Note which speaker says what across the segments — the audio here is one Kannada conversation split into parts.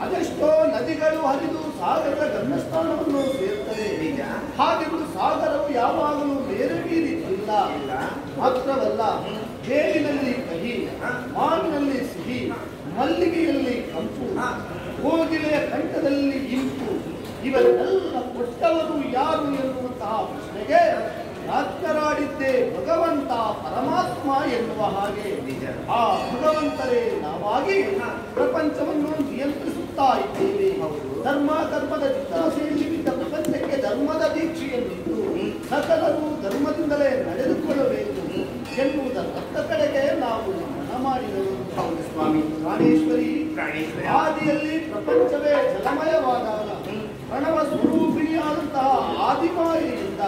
Speaker 1: ಅದೆಷ್ಟೋ ನದಿಗಳು ಹರಿದು ಸಾಗರದ ಗಮ್ಯಸ್ಥಾನವನ್ನು ಸೇರುತ್ತದೆ. ಹಾಗೆಂದು ಸಾಗರವು ಯಾವಾಗಲೂ ಬೇರೆ ಮೀರಿ ಇಲ್ಲ. ಮಾತ್ರವಲ್ಲ, ಬೇರಿನಲ್ಲಿ ಕಹಿ, ಮಾವಿನಲ್ಲಿ ಸಿಹಿ, ಮಲ್ಲಿಗೆಯಲ್ಲಿ ಕಂಪು, ಕೋಗಿಲೆಯ ಕಂಠದಲ್ಲಿ ಇಂಪು, ಇವನ್ನೆಲ್ಲ ಕೊಟ್ಟವರು ಯಾರು ಎನ್ನುವಂತಹ ಪ್ರಶ್ನೆಗೆ ರಾಜ್ಯರಾಡಿದ್ದೇ ಭಗವಂತ ಪರಮಾತ್ಮ ಎನ್ನುವ ಹಾಗೆ ಆ ಭಗವಂತರೇ ನಾವಾಗಿ ಪ್ರಪಂಚವನ್ನು ನಿಯಂತ್ರಿಸುತ್ತಾ ಇದ್ದೇವೆ. ಧರ್ಮ ಕರ್ಮದ ಚಿತ್ರಸೇರಿ ಬಿದ್ದ ಪ್ರಪಂಚಕ್ಕೆ ಧರ್ಮದ ದೀಕ್ಷೆಯನ್ನಿದ್ದು ಸಕಲರು ಧರ್ಮದಿಂದಲೇ ನಡೆದುಕೊಳ್ಳಬೇಕು ಎನ್ನುವುದರ ಅರ್ಥ ಕಡೆಗೆ ನಾವು ಮನ ಮಾಡಿದೆವು.
Speaker 2: ಸ್ವಾಮಿ
Speaker 1: ಪ್ರಾಣೇಶ್ವರಿ ಆದಿಯಲ್ಲಿ ಪ್ರಪಂಚವೇ ಜಲಮಯವಾದಾಗ ಪ್ರಣವ ಸ್ವರೂಪಿಣಿಯಾದಂತಹ ಆದಿಮಾಯಿಯಿಂದ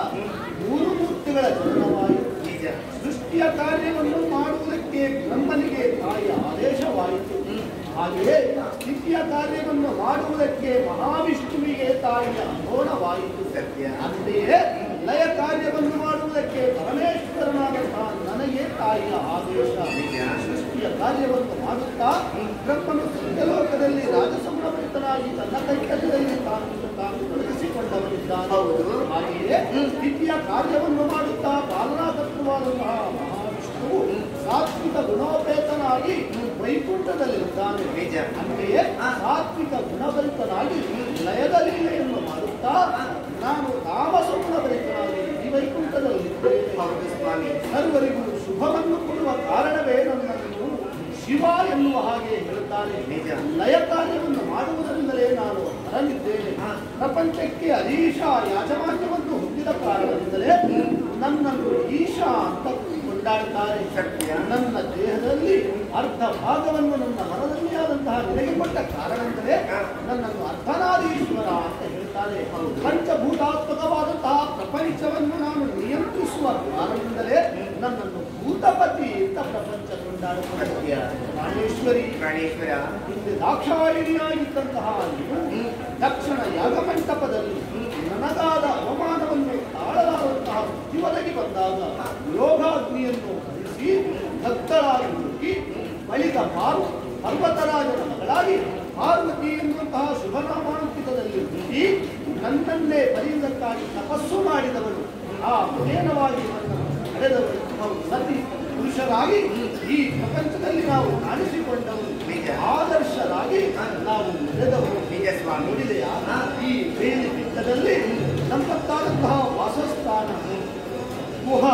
Speaker 1: ಮೂರು ಮೂರ್ತಿಗಳ ಜನನವಾಯಿತು. ಸೃಷ್ಟಿಯ ಕಾರ್ಯವನ್ನು ಮಾಡುವುದಕ್ಕೆ ಬ್ರಹ್ಮನಿಗೆ ತಾಯಿಯ ಆದೇಶವಾಯಿತು. ಹಾಗೆಯೇ ಸ್ಥಿತಿಯ ಕಾರ್ಯವನ್ನು ಮಾಡುವುದಕ್ಕೆ ಮಹಾವಿಷ್ಣುವಿಗೆ ತಾಯಿಯ ಅನುಗುಣವಾಯಿತು. ಅಂತೆಯೇ ಲಯ ಕಾರ್ಯವನ್ನು ಮಾಡುವುದಕ್ಕೆ ಪರಮೇಶ್ವರನಾದಂತಹ ನನಗೆ ತಾಯಿಯ ಆದೇಶ. ಸೃಷ್ಟಿಯ ಕಾರ್ಯವನ್ನು ಮಾಡುತ್ತಾ ಬ್ರಹ್ಮನು ಸತ್ಯಲೋಕದಲ್ಲಿ ರಾಜಸಂಭ್ರಮಿತನಾಗಿ ತನ್ನ ಕೈಕರ್ಯದಲ್ಲಿ ತಾನು ತೊಡಗಿಸಿಕೊಂಡವನಿದ್ದಾನೆ. ಹಾಗೆಯೇ ಸ್ಥಿತಿಯ ಕಾರ್ಯವನ್ನು ಮಾಡುತ್ತಾ ಪಾಲನಾಕರ್ತೃವಾದಂತಹ ಮಹಾವಿಷ್ಣುವು ಸಾತ್ವಿಕ ಗುಣೋಪೇತನಾಗಿ ವೈಕುಂಠದಲ್ಲಿದ್ದಾನೆ. ಅಂತೆಯೇ ಸಾತ್ವಿಕ ಗುಣಭರಿತನಾಗಿ ಲಯದ ಲೀಲೆಯನ್ನು ಮಾಡುತ್ತಾ ನಾನು ತಾಮಸ ಗುಣಭರಿತನಾಗಿ ಈ ವೈಕುಂಠದಲ್ಲಿದ್ದೇನೆ. ಸರ್ವರಿಗೂ ಶುಭವನ್ನು ಕೊಡುವ ಕಾರಣವೇ ನನ್ನನ್ನು ಶಿವ ಎನ್ನುವ ಹಾಗೆ ಹೇಳುತ್ತಾನೆ. ಲಯ ಕಾರ್ಯವನ್ನು ಮಾಡುವುದರಿಂದಲೇ ನಾನು ಹರನಿದ್ದೇನೆ. ಪ್ರಪಂಚಕ್ಕೆ ಅದೀಶ ಯಾಜಮಾನ್ಯವನ್ನು ಹೊಂದಿದ ಕಾರಣದಿಂದಲೇ ನನ್ನನ್ನು ಈಶಾ ಅಂತ ಕೊಂಡಾಡುತ್ತಾರೆ. ನನ್ನ ದೇಹದಲ್ಲಿ ಅರ್ಧ ಭಾಗವನ್ನು ನನ್ನ ಮನದಲ್ಲಿ ಆದಂತಹ ನಿನಗೆ ಕೊಟ್ಟ ಕಾರಣದಿಂದಲೇ ನನ್ನನ್ನು ಅರ್ಧನಾದೀಶ್ವರ ಅಂತ ಹೇಳ್ತಾರೆ. ಪಂಚಭೂತಾತ್ಮಕವಾದಂತಹ ಪ್ರಪಂಚವನ್ನು ನಾನು ನಿಯಂತ್ರಿಸುವ ಕಾರಣದಿಂದಲೇ ನನ್ನನ್ನು ಭೂತಪತಿ ಅಂತ ಪ್ರಪಂಚ ಕೊಂಡಾಡುತ್ತಾರೆ. ಪ್ರಾಣೇಶ್ವರಿ ಹಿಂದೆ ದಾಕ್ಷಾಯಿಣಿಯಾಗಿದ್ದಂತಹ ನೀವು ದಕ್ಷಿಣ ಯಾಗಮಂಟಪದಲ್ಲಿ ನನಗಾದ ಅವಮಾನವನ್ನು ತಾಳಲಾದಂತಹ ಜೀವನಕ್ಕೆ ಬಂದಾಗ ಯೋಗಾಗ್ನಿಯನ್ನು ಹರಿಸಿ ಭಕ್ತಳಾಗಿ ಹುಡುಕಿ ಬಳಿಕ ಪರ್ವತರಾಜನ ಮಗಳಾಗಿ ಪಾರ್ವತಿ ಎನ್ನುವಂತಹ ಶುಭನಾಮಾಂಕಿತದಲ್ಲಿ ಹುಟ್ಟಿ ನನ್ನನ್ನೇ ಬರೆಯುವುದಕ್ಕಾಗಿ ತಪಸ್ಸು ಮಾಡಿದವಳು. ಆ ಮುಖೇನವಾಗಿ ನನ್ನನ್ನು ನಡೆದವಳು ಸತಿ ಪುರುಷರಾಗಿ ಈ ಪ್ರಪಂಚದಲ್ಲಿ ನಾವು ಕಾಣಿಸಿಕೊಂಡವರು, ಆದರ್ಶರಾಗಿ ನಾವು ನಡೆದವರು. ನೋಡಿದೆಯಾ, ಈ ಬೇಲಿ ಬೆಟ್ಟದಲ್ಲಿ ನಮ್ಮತ್ತಾದಂತಹ ವಾಸಸ್ಥಾನ ಗುಹ,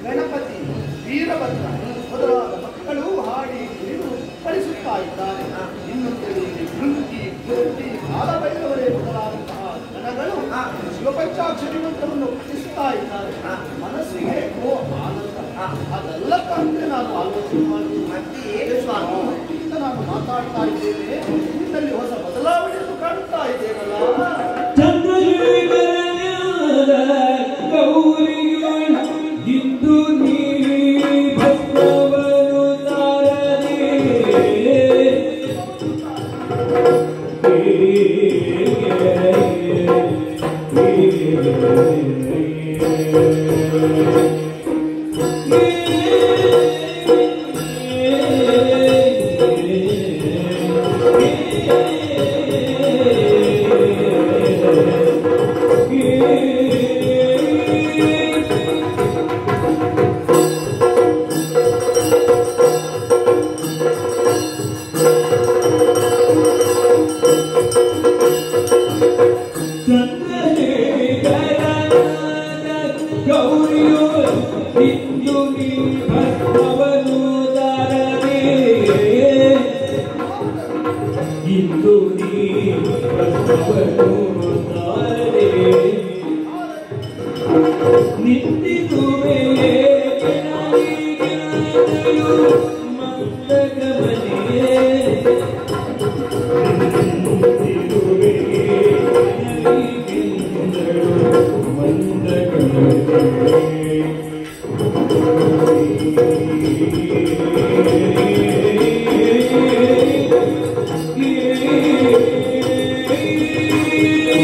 Speaker 1: ಗಣಪತಿ, ವೀರಭದ್ರ ಮೊದಲಾದ ಮಕ್ಕಳು ಹಾಡಿ ಕುಣಿದು ಕಳಿಸುತ್ತಾ ಇದ್ದಾರೆ. ಇನ್ನೊಂದೆಡೆ ಭೃಂಗಿ, ಭೃಂಗಿ, ಕಾಲಭೈರವರೇ ಮೊದಲಾದಂತಹ ಗಣಗಳು ಶಿವಪಂಚಾಕ್ಷರಿ ಮಂತ್ರವನ್ನು ಪಠಿಸುತ್ತಾ ಇದ್ದಾರೆ. ಮನಸ್ಸಿಗೆ ಆನಂದ. ಅದೆಲ್ಲ ತಂದ್ರೆ ನಾನು ಆಲೋಚನೆ ಮಾಡುವುದು ಮತ್ತಿಂದ ನಾನು ಮಾತಾಡ್ತಾ ಇದ್ದೇನೆ. ಇದರಲ್ಲಿ ಹೊಸ ಬದಲಾವಣೆಯನ್ನು ಕಾಣುತ್ತಾ ಇದ್ದೇನಲ್ಲ.
Speaker 3: ಇಂದು ನೀ ಭಕ್ತವರು ತಾರದೆ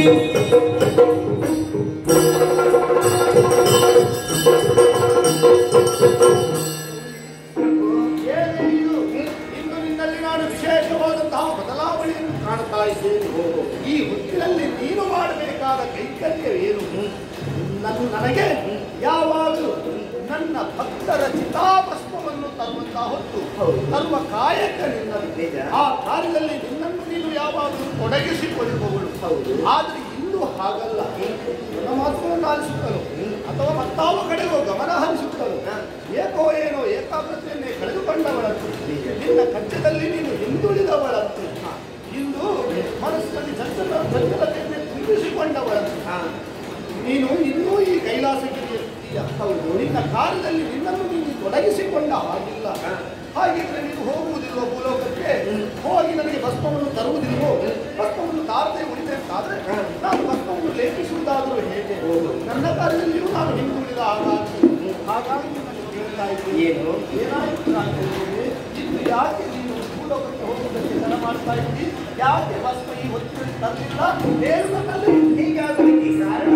Speaker 4: Yeah.
Speaker 1: ಕೈಕರ್ಯವೇನು? ನನಗೆ ಯಾವಾಗಲೂ ನನ್ನ ಭಕ್ತರ ಚಿತಾಭಸ್ಮವನ್ನು ತರುವಂತ ಹೊತ್ತು ತರುವ ಕಾಯಕ ನಿನ್ನದು. ಆ ಕಾರ್ಯದಲ್ಲಿ ನಿನ್ನನ್ನು ನೀನು ಯಾವಾಗಲೂ ತೊಡಗಿಸಿಕೊಳ್ಳುವವಳು. ಆದ್ರೆ ಇಂದು ಹಾಗಲ್ಲ. ನನ್ನ ಮಾತುಗಳನ್ನು ಆಲಿಸುತ್ತಲು ಅಥವಾ ಮತ್ತಾವ ಕಡೆಗೋ ಗಮನ ಹರಿಸುತ್ತಲು ಏಕೋ ಏನೋ ಏಕಾಗ್ರತೆಯನ್ನೇ ಕಳೆದುಕೊಂಡವಳಂತೆ. ನಿನ್ನ ಕಚ್ಚದಲ್ಲಿ ನೀನು ಹಿಂದುಳಿದವಳಂತೆ. ಇಂದು ಮನಸ್ಸಿನಲ್ಲಿ ಚಂಚಲತೆಯನ್ನೇ ತುಂಬಿಸಿಕೊಂಡವಳಂತೆ. ನೀನು ಇನ್ನೂ ಈ ಕೈಲಾಸಕ್ಕೆ ನಿನ್ನ ಕಾರ್ಯದಲ್ಲಿ ನಿನ್ನನ್ನು ನೀನು ತೊಡಗಿಸಿಕೊಂಡ ಹಾಗಿಲ್ಲ. ಹಾಗಿದ್ರೆ ನೀನು ಹೋಗುವುದಿಲ್ವೋ ಭೂಲೋಕಕ್ಕೆ? ಹೋಗಿ ನನಗೆ ಭಸ್ಮವನ್ನು ತರುವುದಿಲ್ವೋ? ಭಸ್ಮವನ್ನು ತಾರದೆ ಉಳಿಬೇಕಾದ್ರೆ ನಾನು ಭಸ್ಮವನ್ನು ಲೇಪಿಸುವುದಾದರೂ ಹೇಗೆ? ನನ್ನ ಕಾರ್ಯದಲ್ಲಿಯೂ ನಾನು ಹಿಂದುಳಿದ ಹಾಗಾಗಿ ನನಗೆ ಕೇಳ್ತಾ ಇದ್ದೀನಿ, ಏನಾಯಿತು? ಇನ್ನು ಯಾಕೆ ನೀನು ಭೂಲೋಕಕ್ಕೆ ಹೋಗುವುದಕ್ಕೆ ತಡ ಮಾಡ್ತಾ ಇದ್ದಿ? ಯಾಕೆ ಭಸ್ಮ ಈ ಹೊತ್ತಿನಲ್ಲಿ ತರಲಿಲ್ಲ? ಹೇಳು ನನ್ನಲ್ಲಿ. ಹೀಗಾಗಲಿಕ್ಕೆ ಕಾರಣ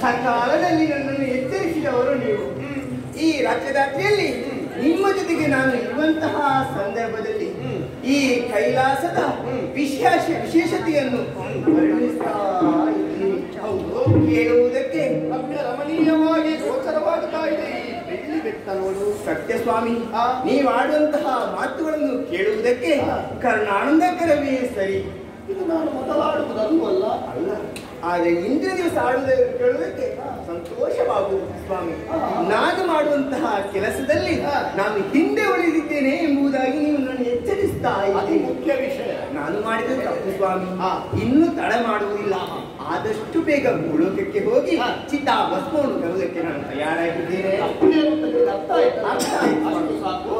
Speaker 2: ಸಕಾಲದಲ್ಲಿ ನನ್ನನ್ನು ಎಚ್ಚರಿಸಿದವರು ನೀವು. ಈ ರಾಜ್ಯದಾತ್ರಿಯಲ್ಲಿ ನಿಮ್ಮ ಜೊತೆಗೆ ನಾನು ಇರುವಂತಹ ಸಂದರ್ಭದಲ್ಲಿ ಈ ಕೈಲಾಸದ ವಿಶೇಷತೆಯನ್ನು ವರ್ಣಿಸ್ತಾ ಇದ್ದೀನಿ. ಕೇಳುವುದಕ್ಕೆ
Speaker 1: ರಮಣೀಯವಾಗಿ ಗೋಚರವಾಗ್ತಾ ಇದೆ ಈ ಬೆಳ್ಳಿ ಬೆಟ್ಟ ನೋಡು.
Speaker 2: ಸತ್ಯ ಸ್ವಾಮಿ, ನೀವಾಡುವಂತಹ ಮಾತುಗಳನ್ನು ಕೇಳುವುದಕ್ಕೆ ಕರ್ಣಾನಂದಕರವೇ ಸರಿ.
Speaker 1: ಇದು ನಾನು ಮೊದಲಾಡುವುದಲ್ವಲ್ಲ.
Speaker 2: ಅಲ್ಲ, ಆದರೆ ಇಂದಿನ ದಿವಸ ಆಡುವುದನ್ನು ಕೇಳುವುದಕ್ಕೆ ಸಂತೋಷವಾಗುವುದು ಸ್ವಾಮಿ. ನಾನು ಮಾಡುವಂತಹ ಕೆಲಸದಲ್ಲಿ ನಾನು ಹಿಂದೆ ಉಳಿದಿದ್ದೇನೆ ಎಂಬುದಾಗಿ ನೀವು ನನ್ನ ಎಚ್ಚರಿಸ್ತಾ ಇದ್ದೀರಿ.
Speaker 1: ಮುಖ್ಯ ವಿಷಯ
Speaker 2: ನಾನು ಮಾಡಿದ ತಪ್ಪು ಸ್ವಾಮಿ. ಇನ್ನು ತಡ ಮಾಡುವುದಿಲ್ಲ. ಆದಷ್ಟು ಬೇಗ ಭೂಲೋಕಕ್ಕೆ ಹೋಗಿ ಚಿತಾಭಸ್ಮವನ್ನು ತರುವುದಕ್ಕೆ ನಾನು ತಯಾರಾಗಿದ್ದೇನೆ.
Speaker 1: ಅರ್ಥ ಆಯ್ತು ಸಾಕು.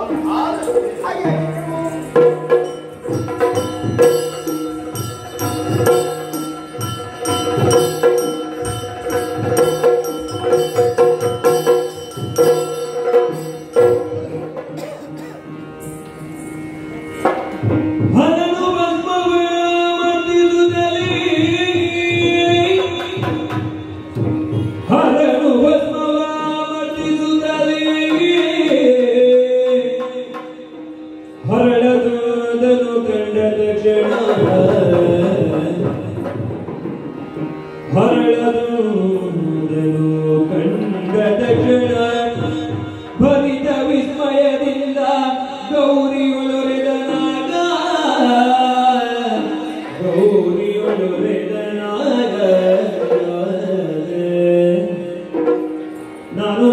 Speaker 2: ಹಾಗೆ
Speaker 3: ಹರನು ದಕ್ಷಿಣ ಹರಳದೂರನು ಕಂಡ ದಕ್ಷಿಣ ಭರಿತ ವಿಸ್ಮಯದಿಂದ ಗೌರಿಯೊಳೊರೆದನಾಗ ನಾನು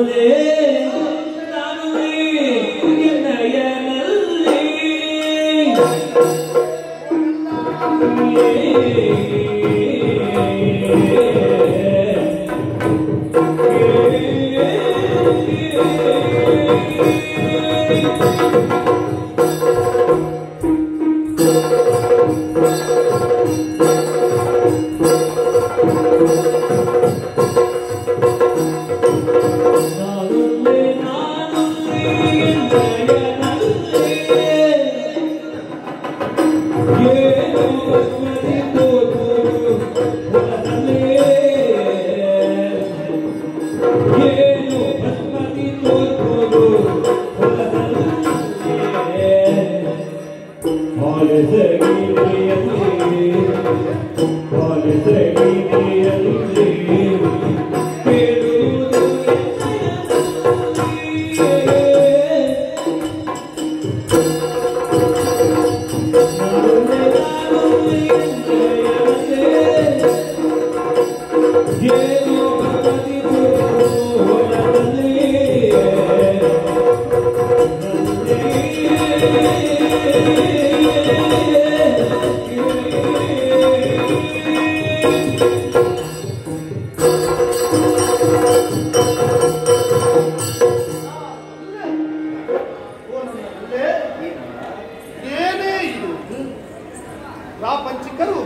Speaker 1: ಪ್ರಾಪಂಚಿಕರು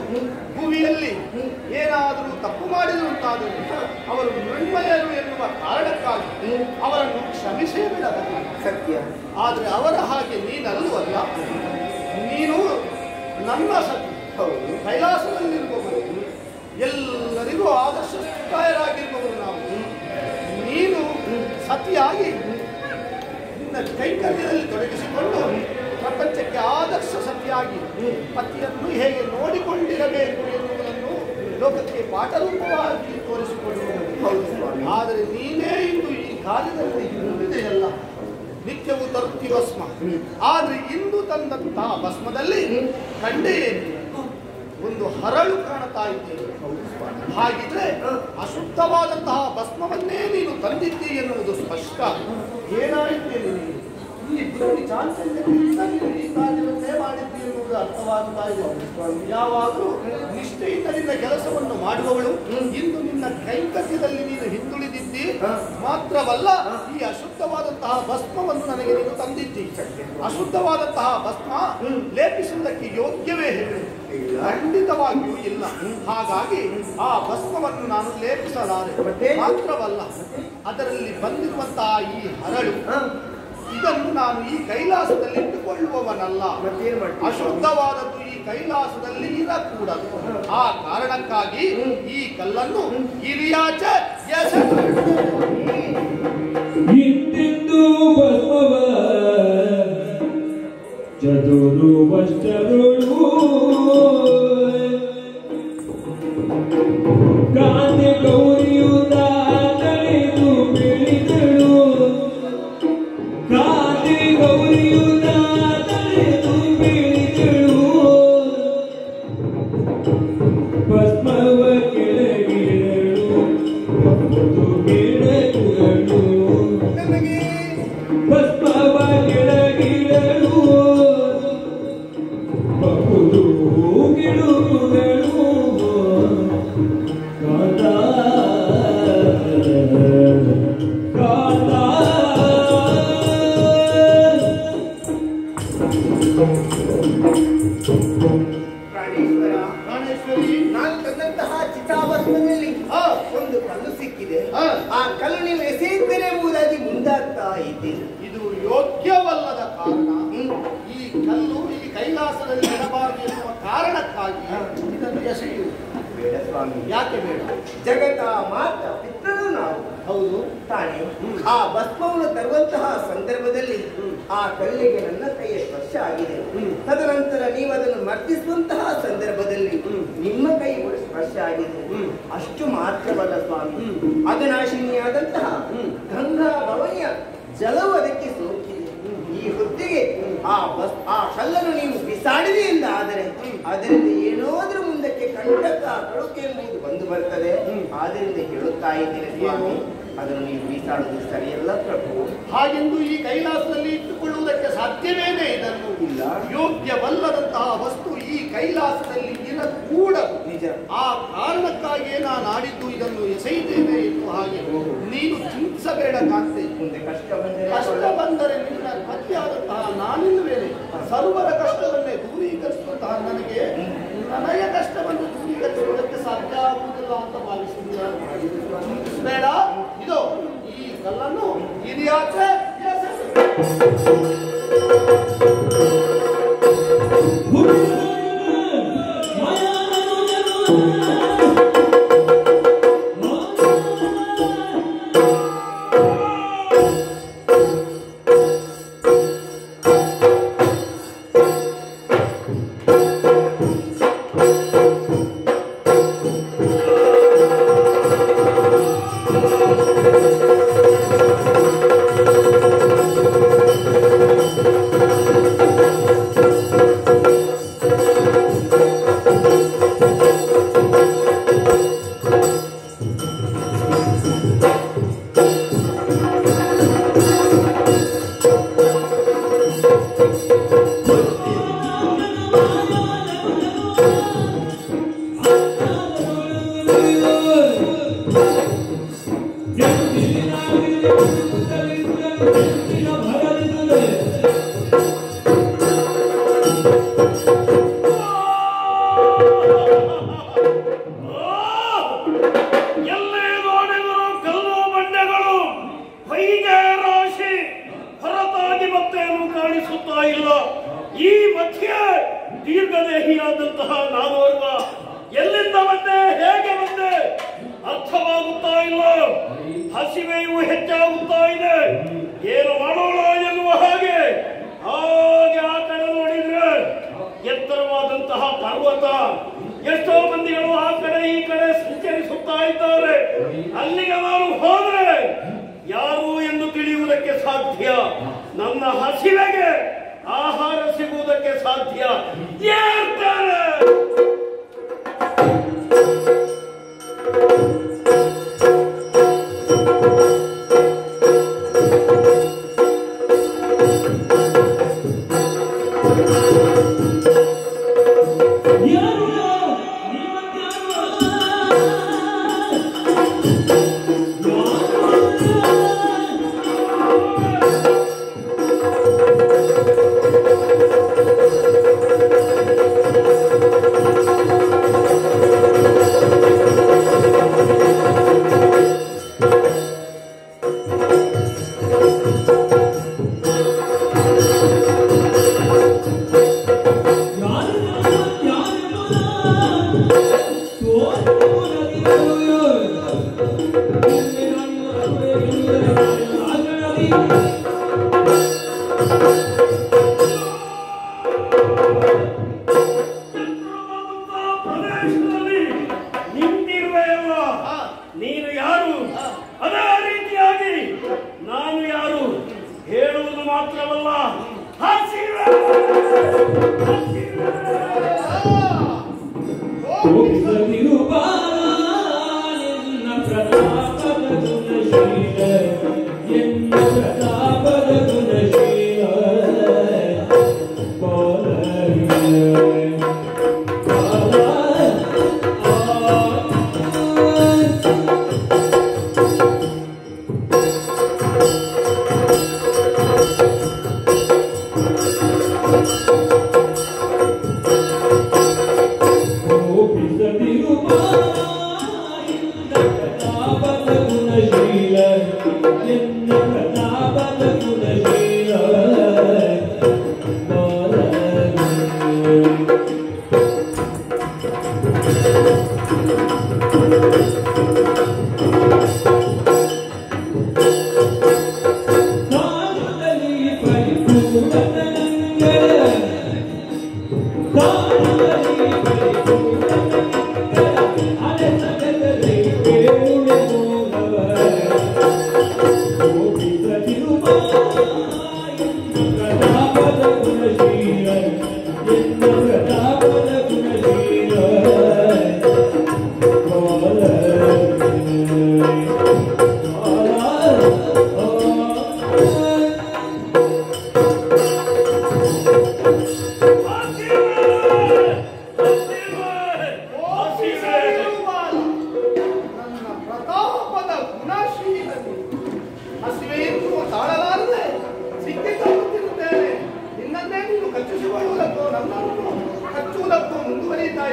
Speaker 1: ಭೂಮಿಯಲ್ಲಿ ಏನಾದರೂ ತಪ್ಪು ಮಾಡಿದರು ಅಂತಾದರೂ ಅವರು ಮೃಣ್ಮಯರು ಎನ್ನುವ ಕಾರಣಕ್ಕಾಗಿ ಅವರನ್ನು ಕ್ಷಮಿಸೇ ಬಿಡಬಹುದು.
Speaker 2: ಸತ್ಯ.
Speaker 1: ಆದರೆ ಅವರ ಹಾಗೆ ನೀನಲ್ಲವಲ್ಲ, ನೀನು ನನ್ನ ಸತಿ. ಹೌದು, ಕೈಲಾಸದಲ್ಲಿರುವವರು, ಎಲ್ಲರಿಗೂ ಆದರ್ಶರಾಗಿರುವವರು ನಾವು. ನೀನು ಸತಿಯಾಗಿ ನಿನ್ನ ಕೈಕರ್ಯದಲ್ಲಿ ತೊಡಗಿಸಿಕೊಂಡು ಪ್ರಪಂಚಕ್ಕೆ ಆದರ್ಶ ಸತಿಯಾಗಿ ಪತಿಯನ್ನು ಹೇಗೆ ನೋಡಿಕೊಂಡಿರಬೇಕು ಎನ್ನುವುದನ್ನು ಲೋಕಕ್ಕೆ ಪಾಠರೂಪವಾಗಿ ತೋರಿಸಿಕೊಳ್ಳಬಹುದು. ಆದರೆ ನೀನೇ ಇಂದು ಈ ಕಾರ್ಯದಲ್ಲಿ ಇರುವುದೆಯಲ್ಲ, ನಿತ್ಯವೂ ತರುತ್ತಿ ಭಸ್ಮ. ಆದರೆ ಇಂದು ತಂದಂತಹ ಭಸ್ಮದಲ್ಲಿ ಕಂಡೇ ಒಂದು ಹರಳು ಕಾಣುತ್ತಾ ಇದ್ದೇನೆ. ಹಾಗಿದ್ರೆ ಅಶುದ್ಧವಾದಂತಹ ಭಸ್ಮವನ್ನೇ ನೀನು ತಂದಿದ್ದಿ ಎನ್ನುವುದು ಸ್ಪಷ್ಟ. ಏನಾಯಿತೇನೆ ಈ ಬುದ್ಧಿ ಚಾನ್ಸಲ್ಯದಿಂದ ನೀನು ಈ ಕಾರ್ಯವನ್ನೇ ಮಾಡಿದ್ದಿ ಎನ್ನುವುದು ಅರ್ಥವಾಗುತ್ತಾ ಇದೆ. ಯಾವಾಗಲೂ ನಿಷ್ಠೆಯಿಂದ ನಿನ್ನ ಕೆಲಸವನ್ನು ಮಾಡುವವಳು ಇಂದು ನಿನ್ನ ಕೈಕರ್ಯದಲ್ಲಿ ನೀನು ಹಿಂದುಳಿದಿದ್ದಿ. ಮಾತ್ರವಲ್ಲ, ಈ ಅಶುದ್ಧವಾದಂತಹ ಭಸ್ಮವನ್ನು ನನಗೆ ನೀನು ತಂದಿದ್ದಿ. ಅಶುದ್ಧವಾದಂತಹ ಭಸ್ಮ ಲೇಪಿಸುವುದಕ್ಕೆ ಯೋಗ್ಯವೇ ಹೇಳು? ಖಂಡಿತವಾಗಿಯೂ ಇಲ್ಲ. ಹಾಗಾಗಿ ಆ ಭಸ್ಮವನ್ನು ನಾನು ಲೇಪಿಸಲಾರೆ. ಮಾತ್ರವಲ್ಲ, ಅದರಲ್ಲಿ ಬಂದಿರುವಂತಹ ಈ ಹರಳು ಇದನ್ನು ನಾನು ಈ ಕೈಲಾಸದಲ್ಲಿ ಇಟ್ಟುಕೊಳ್ಳುವವನಲ್ಲ. ಅಶುದ್ಧವಾದದ್ದು ಈ ಕೈಲಾಸದಲ್ಲಿ ಇರಕೂಡದು. ಆ ಕಾರಣಕ್ಕಾಗಿ ಈ ಕಲ್ಲನ್ನು ಹಿರಿಯಾಚೆ
Speaker 3: ಇಂತಿಂದು ಭಸ್ಮವ ಚದುರು ವಷ್ಟರುಳು ಕಾಂತಿ ಗೌರಿಯುತ ತಳೆದು ಬೀಳಿದಳು. ಕಾಂತಿ ಗೌರಿಯುತ ತಳೆದು ಬೀಳಿದಳು. ಭಸ್ಮವ ಕೆಳಗಿಡಳು ಕೆಳಗಿಡಳು. ಭಸ್ಮವ ಕೆಳಗಿಡಳು ಬಹುದು ಗಿಡುಗಳು. ಕಾಂತ ಕಾಂತ
Speaker 2: ಪ್ರಾಣೇಶ್ವರಿ, ನಾನು ತಂದಂತಹ ಚಿತಾಭಸ್ಮದಲ್ಲಿ ಒಂದು ಕಲ್ಲು ಸಿಕ್ಕಿದೆ. ಆ ಕಲ್ಲು ನೀವು ಎಸೆಯುತ್ತೇನೆ ಎಂಬುದಾಗಿ ಮುಂದಾಗ್ತಾ ಇದ್ದೀನಿ.
Speaker 1: ಇದು ಯೋಗ್ಯವಲ್ಲದ ಕಾರಣ. ಈ ಕಲ್ಲು ಈ ಕೈಲಾಸದಲ್ಲಿ ಇರಬಾರದು ಎನ್ನುವ ಕಾರಣಕ್ಕಾಗಿ ಇದನ್ನು ಎಸೆಯುವುದು
Speaker 2: ಬೇಡ ಸ್ವಾಮಿ.
Speaker 1: ಯಾಕೆ ಬೇಡ?
Speaker 2: ಜಗತ್ತ ಮಾತ ಪಿತೃಗಳು ನಾವು. ಹೌದು ತಾನೇ. ಆ ಭಸ್ಮವನ್ನು ತರುವಂತಹ ಸಂದರ್ಭದಲ್ಲಿ ಆ ಕಲ್ಲಿಗೆ ನನ್ನ ಕೈಯ ಸ್ಪರ್ಶ ಆಗಿದೆ. ತದನಂತರ ನೀವು ಅದನ್ನು ಪ್ರಾರ್ಥಿಸುವಂತಹ ಸಂದರ್ಭದಲ್ಲಿ ನಿಮ್ಮ ಕೈ ಸ್ಪರ್ಶ ಆಗಿದೆ. ಅಷ್ಟು ಮಾತ್ರವಲ್ಲ ಸ್ವಾಮಿ, ಅಗನಾಶಿನಿಯಾದಂತಹ ಗಂಗಾ ಭವನಿಯ ಜಲವು ಅದಕ್ಕೆ ಸೋಕಿದೆ. ಈ ಹೊತ್ತಿಗೆ ಆ ಕಲ್ಲನ್ನು ನೀವು ಬಿಸಾಡಿದೆ ಎಂದಾದರೆ ಅದರಿಂದ ಏನಾದ್ರೂ ಮುಂದಕ್ಕೆ ಕಂಟಕ ಕಳುಕೆ ಎಂಬುದು ಬಂದು ಬರ್ತದೆ. ಆದ್ದರಿಂದ ಹೇಳುತ್ತಾ ಇದ್ದೇನೆ ಸ್ವಾಮಿ, ಅದನ್ನು ನೀವು ಬೀಸಾಡುವುದು ಸರಿಯಲ್ಲ ಪ್ರಭು.
Speaker 1: ಹಾಗೆಂದು ಈ ಕೈಲಾಸದಲ್ಲಿ ಇಟ್ಟುಕೊಳ್ಳುವುದಕ್ಕೆ ಸಾಧ್ಯವೇನೇ? ಇದನ್ನು
Speaker 2: ಇಲ್ಲ,
Speaker 1: ಯೋಗ್ಯವಲ್ಲದಂತಹ ವಸ್ತು ಈ ಕೈಲಾಸದಲ್ಲಿ ಇರಕೂಡದು.
Speaker 2: ನಿಜ.
Speaker 1: ಆ ಕಾರಣಕ್ಕಾಗಿಯೇ ನಾನು ಆಡಿದ್ದು ಇದನ್ನು ಎಸೆಯುತ್ತೇನೆ ಎಂದು. ಹಾಗೆ ನೀನು ಚಿಂತಿಸಬೇಡ ಕಾಂತೆ.
Speaker 2: ಮುಂದೆ ಕಷ್ಟ
Speaker 1: ಬಂದರೆ ನಿನ್ನ ಪತಿಯಾದಂತಹ ನಾನಿಲ್ಲವೇನೆ ಸರ್ವರ ಕಷ್ಟವನ್ನೇ ದೂರೀಕರಿಸುವಂತಹ ನನಗೆ ಕಷ್ಟವನ್ನು ದೂರೀಕರಿಸುವುದಕ್ಕೆ ಸಾಧ್ಯ ಆಗುವುದಿಲ್ಲ ಅಂತ ಭಾವಿಸಿದ್ದೀರ. ಬೇಡ, ಇದು ಈ ಕಲ್ಲನ್ನು ಇದಿಯಾತ್ರೆ
Speaker 4: ಈ ಮಧ್ಯೆ ದೀರ್ಘದೇಹಿಯಾದಂತಹ ನಾನೋರ್ವ ಎಲ್ಲಿಂದ ಬಂದೆ, ಹೇಗೆ ಬಂದೆ ಅರ್ಥವಾಗುತ್ತಾ ಇಲ್ಲ. ಹಸಿವೆಯೂ ಹೆಚ್ಚಾಗುತ್ತಾ ಇದೆ. ಏನು ಮಾಡೋಣ ಎನ್ನುವ ಹಾಗೆ ಹಾಗೆ ಆ ಕಡೆ ನೋಡಿದ್ರೆ ಎತ್ತರವಾದಂತಹ ಪರ್ವತ. ಎಷ್ಟೋ ಮಂದಿಗಳು ಆ ಕಡೆ ಈ ಕಡೆ ಸಂಚರಿಸುತ್ತಾ ಇದ್ದಾರೆ. ಅಲ್ಲಿಗೆ ನಾನು ಹೋದ್ರೆ ಯಾರು ಎಂದು ತಿಳಿಯುವುದಕ್ಕೆ ಸಾಧ್ಯ. ನನ್ನ ಹಸಿವೆಗೆ ಆಹಾರ ಸಿಗುವುದಕ್ಕೆ ಸಾಧ್ಯ. ಏರ್ತಾರೆ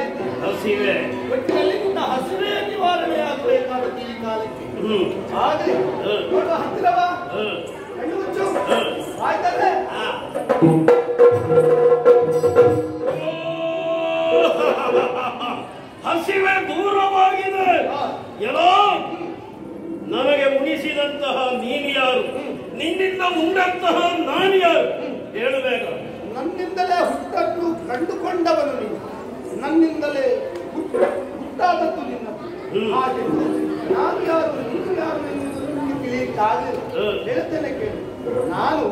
Speaker 1: ಇದ್ದೀನಿ.
Speaker 4: ಹಸಿವೆ.
Speaker 1: ಒಟ್ಟಿನಲ್ಲಿ ನಿನ್ನ ಹಸಿವೆ ನಿವಾರಣೆ ಆಗಬೇಕಾಗುತ್ತೆ ಈ ಕಾಲಕ್ಕೆ. ಆಗಲಿ ನೋಡುವ ಹತ್ತಿರವ ಕಣ್ಣು ಮುಚ್ಚು. ಆಯ್ತಲ್ಲೇ?
Speaker 4: ಹಸಿವೆ ದೂರವಾಗಿದೆ. ಎಲ್ಲೋ ನನಗೆ ಉಣಿಸಿದಂತಹ ನೀನು ಯಾರು? ನಿನ್ನಿಂದ ಉಂಡಂತಹ ನಾನು ಯಾರು? ಹೇಳಬೇಕ.
Speaker 1: ನನ್ನಿಂದಲೇ ಹುಟ್ಟನ್ನು ಕಂಡುಕೊಂಡವನು ನೀನು, ನನ್ನಿಂದಲೇ ಹುಟ್ಟಾದದ್ದು ನಿನ್ನ. ಹಾಗೆ ನಾನು ಯಾರು ನೀನು ಯಾರು ನಿಮಗೆ ತಿಳಿಯಕ್ಕಾಗಲಿಲ್ಲ. ಹೇಳ್ತೇನೆ ಕೇಳಿ. ನಾನು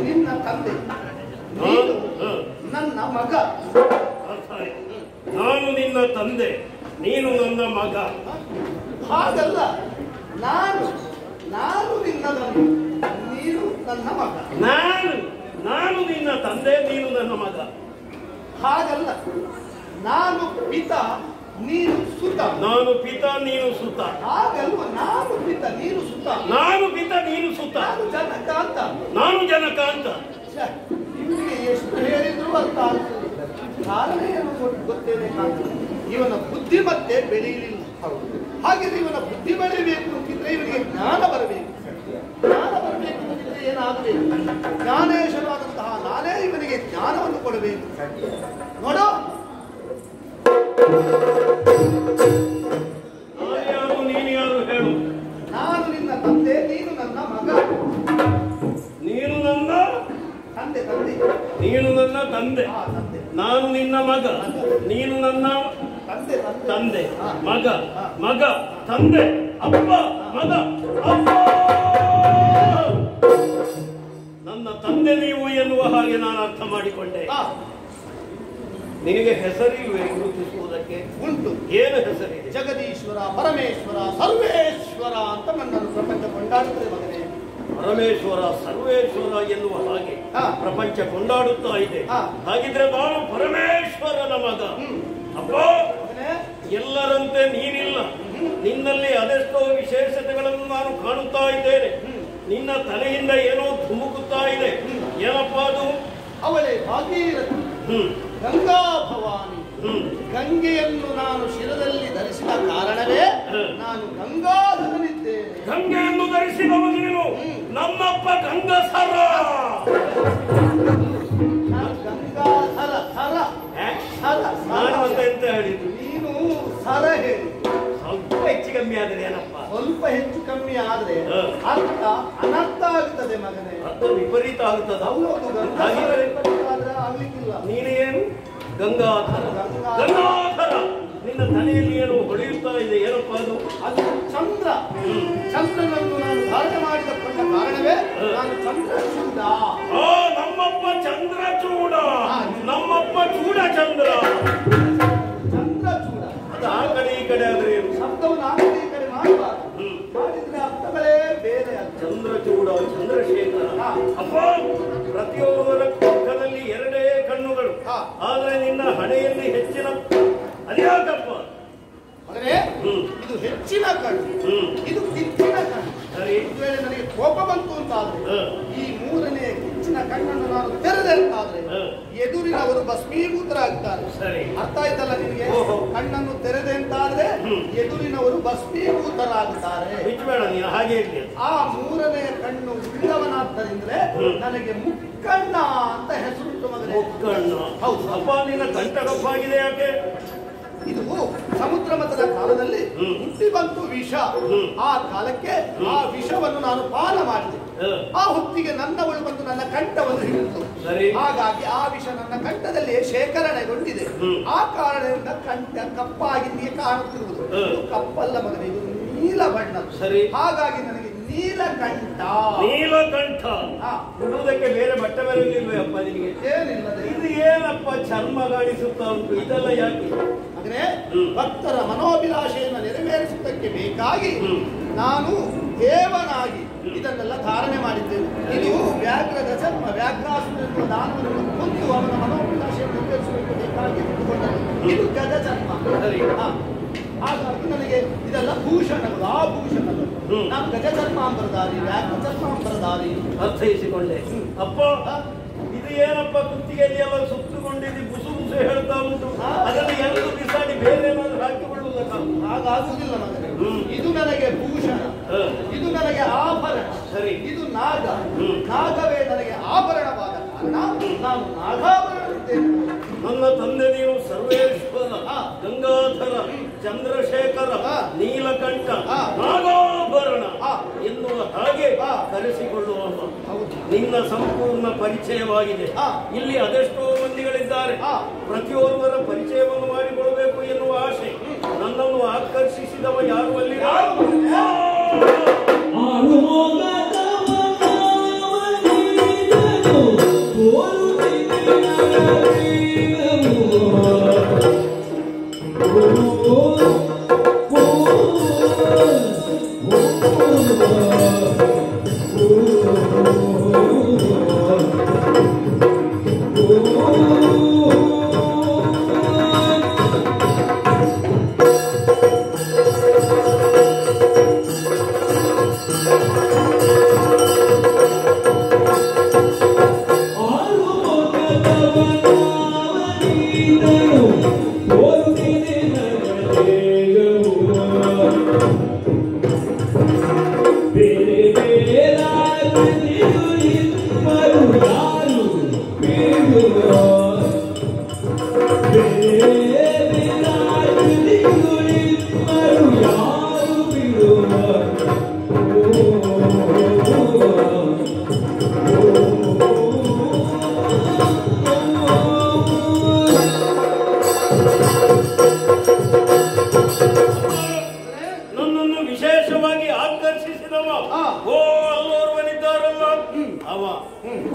Speaker 1: ನಿನ್ನ ತಂದೆ, ನೀನು ನನ್ನ ಮಗ.
Speaker 4: ನಾನು ನಿನ್ನ ತಂದೆ, ನೀನು ನನ್ನ ಮಗ.
Speaker 1: ಹಾಗಲ್ಲ, ನಾನು ನಿನ್ನ ತಂದೆ, ನೀನು ನನ್ನ ಮಗ.
Speaker 4: ನಾನು ನಿನ್ನ ತಂದೆ, ನೀನು ನನ್ನ ಮಗ.
Speaker 1: ಹಾಗಲ್ಲ, ನಾನು ಪಿತ, ನೀನು ಸುತ.
Speaker 4: ನಾನು ಪಿತ, ನೀನು ಸುತ.
Speaker 1: ಹಾಗಲ್ವ, ನಾನು ಪಿತ, ನೀನು ಸುತ.
Speaker 4: ನಾನು ಪಿತ, ನೀನು ಸುತ.
Speaker 1: ನಾನು ಜನಕ ಅಂತ.
Speaker 4: ನಾನು ಜನಕ ಅಂತ.
Speaker 1: ನಿಮಗೆ ಎಷ್ಟು ಹೇಳಿದ್ರು ಅರ್ಥ ಆಗ್ತದೆ. ಕಾರಣ ಏನು ಗೊತ್ತೇನೆ ಕಾಣ್ತದೆ. ಇವನ ಬುದ್ಧಿ ಮತ್ತೆ ಬೆಳೆಯಲಿಲ್ಲ. ಹಾಗಿದ್ರೆ ಇವನ ಬುದ್ಧಿ ಬೆಳೆಯಬೇಕು ಅಂತಿದ್ರೆ ಇವನಿಗೆ ಜ್ಞಾನ ಬರಬೇಕು. ಜ್ಞಾನ ಬರಬೇಕು ಅಂತಿದ್ರೆ ಏನಾಗಬೇಕು? ಜ್ಞಾನೇಶ್ವರಾದಂತಹ ನಾನೇ ಇವನಿಗೆ ಜ್ಞಾನವನ್ನು ಕೊಡಬೇಕು. ನೋಡು,
Speaker 4: ಯಾರು ನೀನು ಯಾರು ಹೇಳು?
Speaker 1: ನಾನು ನಿನ್ನ ತಂದೆ, ನೀನು ನನ್ನ ಮಗ.
Speaker 4: ನೀನು ನನ್ನ
Speaker 1: ತಂದೆ.
Speaker 4: ನೀನು ನನ್ನ ತಂದೆ,
Speaker 1: ತಂದೆ.
Speaker 4: ನಾನು ನಿನ್ನ ಮಗ. ನೀನು ನನ್ನ ತಂದೆ, ಮಗ, ತಂದೆ, ಅಪ್ಪ, ಮಗ, ಅಪ್ಪ. ನನ್ನ ತಂದೆ ನೀವು ಎನ್ನುವ ಹಾಗೆ ನಾನು ಅರ್ಥ ಮಾಡಿಕೊಂಡೆ. ನಿನಗೆ ಹೆಸರಿಲ್ವೇ ಗುರುತಿಸುವುದಕ್ಕೆ?
Speaker 1: ಉಂಟು.
Speaker 4: ಏನು ಹೆಸರಿದೆ?
Speaker 1: ಜಗದೀಶ್ವರ, ಪರಮೇಶ್ವರ, ಸರ್ವೇಶ್ವರ ಅಂತ ನನ್ನನ್ನು ಪ್ರಪಂಚ ಕೊಂಡಾಡುತ್ತದೆ ಮಗನೇ.
Speaker 4: ಪರಮೇಶ್ವರ, ಸರ್ವೇಶ್ವರ ಎನ್ನುವ ಹಾಗೆ ಪ್ರಪಂಚ ಕೊಂಡಾಡುತ್ತಾ ಇದೆ. ಹಾಗಿದ್ರೆ ನಾನು ಪರಮೇಶ್ವರನ ಮಗ. ಅಪ್ಪ, ಎಲ್ಲರಂತೆ ನೀನಿಲ್ಲ. ನಿನ್ನಲ್ಲಿ ಅದೆಷ್ಟೋ ವಿಶೇಷತೆಗಳನ್ನು ನಾನು ಕಾಣುತ್ತಾ ಇದ್ದೇನೆ. ನಿನ್ನ ತಲೆಯಿಂದ ಏನೋ ಧುಮುಕುತ್ತಾ ಇದೆ. ಏನಪ್ಪ ಅದು?
Speaker 1: ಅವಳೇ ಭಾಗೀರಥಿ, ಗಂಗಾ ಭವಾನಿ. ಗಂಗೆಯನ್ನು ನಾನು ಶಿರದಲ್ಲಿ ಧರಿಸಿದ ಕಾರಣವೇ ನಾನು ಗಂಗಾಧರನಿದ್ದೇನೆ.
Speaker 4: ಗಂಗೆಯನ್ನು ಧರಿಸಿದವ ನೀನು. ನಮ್ಮಪ್ಪ ಗಂಗಸರ.
Speaker 1: ಗಂಗಾಧರ
Speaker 4: ನಾನು ಅಂತ ಹೇಳಿದ್ದು
Speaker 1: ನೀನು ಸರ ಹೇಳಿ.
Speaker 4: ಸ್ವಲ್ಪ ಹೆಚ್ಚು ಕಮ್ಮಿ ಆದರೆ ಏನಪ್ಪ?
Speaker 1: ಸ್ವಲ್ಪ ಹೆಚ್ಚು ಕಮ್ಮಿ ಆದ್ರೆ ಅರ್ಥ ಅನರ್ಥ ಆಗುತ್ತದೆ ಮಗನೇ.
Speaker 4: ಅರ್ಥ ವಿಪರೀತ ಆಗುತ್ತದೆ.
Speaker 1: ಹೌದು, ಆದ್ರೆ ಆಗ್ಲಿಕ್ಕಿಲ್ಲ.
Speaker 4: ನೀನೇನು? ಗಂಗಾಧರ. ಗಂಗಾಧರ. ನಿನ್ನ ತಲೆಯಲ್ಲಿ ಏನು ಹೊಳೆಯುತ್ತಾ ಇದೆ? ಏನಪ್ಪ ಅದು?
Speaker 1: ಅದು ಚಂದ್ರ. ಚಂದ್ರನನ್ನು ನಾನು ಧಾರಣೆ ಮಾಡಿಕೊಂಡ ಕಾರಣವೇ ನಾನು ಚಂದ್ರಚೂಡ.
Speaker 4: ನಮ್ಮಪ್ಪ ಚಂದ್ರಚೂಡ. ನಮ್ಮಪ್ಪ ಚೂಡ ಚಂದ್ರ.
Speaker 1: ಚಂದ್ರಚೂಡ
Speaker 4: ಅದು ಆ ಕಡೆ ಈ ಕಡೆ ಆದ್ರೆ
Speaker 1: ಶಬ್ದವನ್ನು ಆ ಕಡೆ ಈ ಕಡೆ ಮಾಡಬಾರ್ದು. ಮಾಡಿದ್ರೆ ಅರ್ಥಗಳೇ ಬೇರೆ.
Speaker 4: ಚಂದ್ರಚೂಡ, ಚಂದ್ರಶೇಖರ. ಅಪ್ಪ, ಪ್ರತಿಯೊಬ್ಬರ ಮುಖದಲ್ಲಿ ಎರಡೇ ಕಣ್ಣುಗಳು. ಆದ್ರೆ ನಿನ್ನ ಹಣೆಯಲ್ಲಿ ಹೆಚ್ಚಿನ ಅದ್ಯಾಕಪ್ಪ?
Speaker 1: ಮಗನೇ, ಇದು ಹೆಚ್ಚಿನ ಕಣ್ಣು, ಇದು ಕಿಚ್ಚಿನ ಕಣ್ಣು.
Speaker 4: ಸರಿ.
Speaker 1: ಒಂದು ವೇಳೆ ನನಗೆ ಕೋಪ ಬಂತು ಅಂತಾದ್ರೆ ಈ ಮೂರನೇ ಕಿಚ್ಚಿನ ಕಣ್ಣನ್ನು ನಾನು ತೆರೆದೆ ಅಂತಾದ್ರೆ ಎದುರಿನವರು ಭಸ್ಮೀಭೂತರಾಗ್ತಾರೆ.
Speaker 4: ಸರಿ.
Speaker 1: ಅರ್ಥ ಆಯ್ತಲ್ಲ ನಿನಗೆ? ಕಣ್ಣನ್ನು ತೆರೆದೆ ಅಂತಾದ್ರೆ ಎದುರಿನವರು ಭಸ್ಮೀಭೂತರಾಗುತ್ತಾರೆ.
Speaker 4: ಬಿಚ್ಚಬೇಡ ನೀನು, ಹಾಗೆ ಇರ್ಲಿ.
Speaker 1: ಆ ಮೂರನೇ ಕಣ್ಣು ಉಳ್ಳವನಾದ್ದರಿಂದಲೇ ನನಗೆ ಮುಕ್ಕಣ್ಣ ಅಂತ ಹೆಸರುಂಟು ಮಗನೇ.
Speaker 4: ಮುಕ್ಕಣ್ಣ. ಹೌದು. ಅಪ್ಪ, ನಿನ್ನ ಕಂಠ ಕಪ್ಪಾಗಿದೆ ಯಾಕೆ?
Speaker 1: ಇದು ಸಮುದ್ರ ಮಥನ ಕಾಲದಲ್ಲಿ ಹುಟ್ಟಿ ಬಂತು ವಿಷ. ಆ ಕಾಲಕ್ಕೆ ಆ ವಿಷವನ್ನು ನಾನು ಪಾನ ಮಾಡಿದೆ. ಆ ಹೊತ್ತಿಗೆ ನನ್ನವಳು ಬಂದು ನನ್ನ ಕಂಠವನ್ನು ಹಿಡಿದು, ಹಾಗಾಗಿ ಆ ವಿಷ ನನ್ನ ಕಂಠದಲ್ಲಿ ಶೇಖರಣೆಗೊಂಡಿದೆ. ಆ ಕಾರಣದಿಂದ ಕಂಠ ಕಪ್ಪಾಗಿ ಕಾಣುತ್ತಿರುವುದು. ಇದು ಕಪ್ಪಲ್ಲ ಮಗನೇ, ಇದು ನೀಲ ಬಣ್ಣ.
Speaker 4: ಸರಿ.
Speaker 1: ಹಾಗಾಗಿ ನನಗೆ ನೀಲಕಂಠ.
Speaker 4: ನೀಲಕಂಠ ಉಡುವುದಕ್ಕೆ ಬೇರೆ ಬಟ್ಟೆ ಬರಲಿಲ್ವೇ ಅಪ್ಪ ನಿನಗೆ?
Speaker 1: ಏನಿಲ್ಲ.
Speaker 4: ಇದು ಏನಪ್ಪ ಚರ್ಮ ಕಾಣಿಸುತ್ತಾ ಉಂಟು? ಇದೆಲ್ಲ ಯಾಕೆ?
Speaker 1: ಅಂದ್ರೆ ಭಕ್ತರ ಮನೋಭಿಲಾಷೆಯನ್ನು ನೆರವೇರಿಸುವುದಕ್ಕೆ ಬೇಕಾಗಿ ನಾನು ದೇವನಾಗಿ ಇದನ್ನೆಲ್ಲ ಧಾರಣೆ ಮಾಡಿದ್ದೇನೆ. ಇದು ವ್ಯಾಘ್ರದ ಚರ್ಮ. ವ್ಯಾಘ್ರಾಸುರನ್ನು ದಾನವನ್ನು ಕೊಂದು ಅವನ ಮನೋಭಿಲಾಷೆಯನ್ನು ನೆರವೇರಿಸುವುದಕ್ಕೆ ಬೇಕಾಗಿ ಇಟ್ಟುಕೊಂಡರು. ಇದು ಗಜ ಚರ್ಮ. ಹಾಗಾಗಿ ನನಗೆ ಇದೆಲ್ಲ ಭೂಷಣಗಳು, ಆಭೂಷಣಗಳು. ನಾನು ಗಜ ಚರ್ಮಾಂಬರಧಾರಿ, ವ್ಯಾಘ್ರ ಚರ್ಮಾಂಬರಧಾರಿ.
Speaker 4: ಅರ್ಥೈಸಿಕೊಂಡೆ. ಅಪ್ಪ, ಇದು ಏನಪ್ಪ ಕುತ್ತಿಗೆಯಲ್ಲಿ ಎಲ್ಲ ಸುತ್ತುಕೊಂಡಿದ್ದು ಬುಸು ಬುಸು ಹೇಳ್ತಾ ಉಂಟು? ಅದನ್ನು ಎಂದು
Speaker 1: ಆಗುವುದಿಲ್ಲ ಮಗನೇ. ಇದು ನನಗೆ ಭೂಷಣ, ಇದು ನನಗೆ ಆಭರಣ.
Speaker 4: ಸರಿ.
Speaker 1: ಇದು ನಾಗ, ನಾಗವೇ ನನಗೆ ಆಭರಣವಾದ ಕಾರಣ ನಾನು ನಾಗಾಭರಣವಿದ್ದೇನೆ.
Speaker 4: ನನ್ನ ತಂದೆ ನೀನು ಸರ್ವೇಶ್ವರ, ಗಂಗಾಧರ, ಚಂದ್ರಶೇಖರ, ನೀಲಕಂಠ, ನಾಗಾಭರಣ ಎನ್ನುವ ಹಾಗೆ ಕರೆಸಿಕೊಳ್ಳುವ ನಿನ್ನ ಸಂಪೂರ್ಣ ಪರಿಚಯವಾಗಿದೆ. ಇಲ್ಲಿ ಅದೆಷ್ಟೋ ಮಂದಿಗಳಿದ್ದಾರೆ, ಪ್ರತಿಯೊಬ್ಬರ ಪರಿಚಯವನ್ನು ಮಾಡಿಕೊಳ್ಳಬೇಕು ಎನ್ನುವ ಆಸೆ. ನನ್ನನ್ನು ಆಕರ್ಷಿಸಿದವ ಯಾರು ಅಲ್ಲಿ?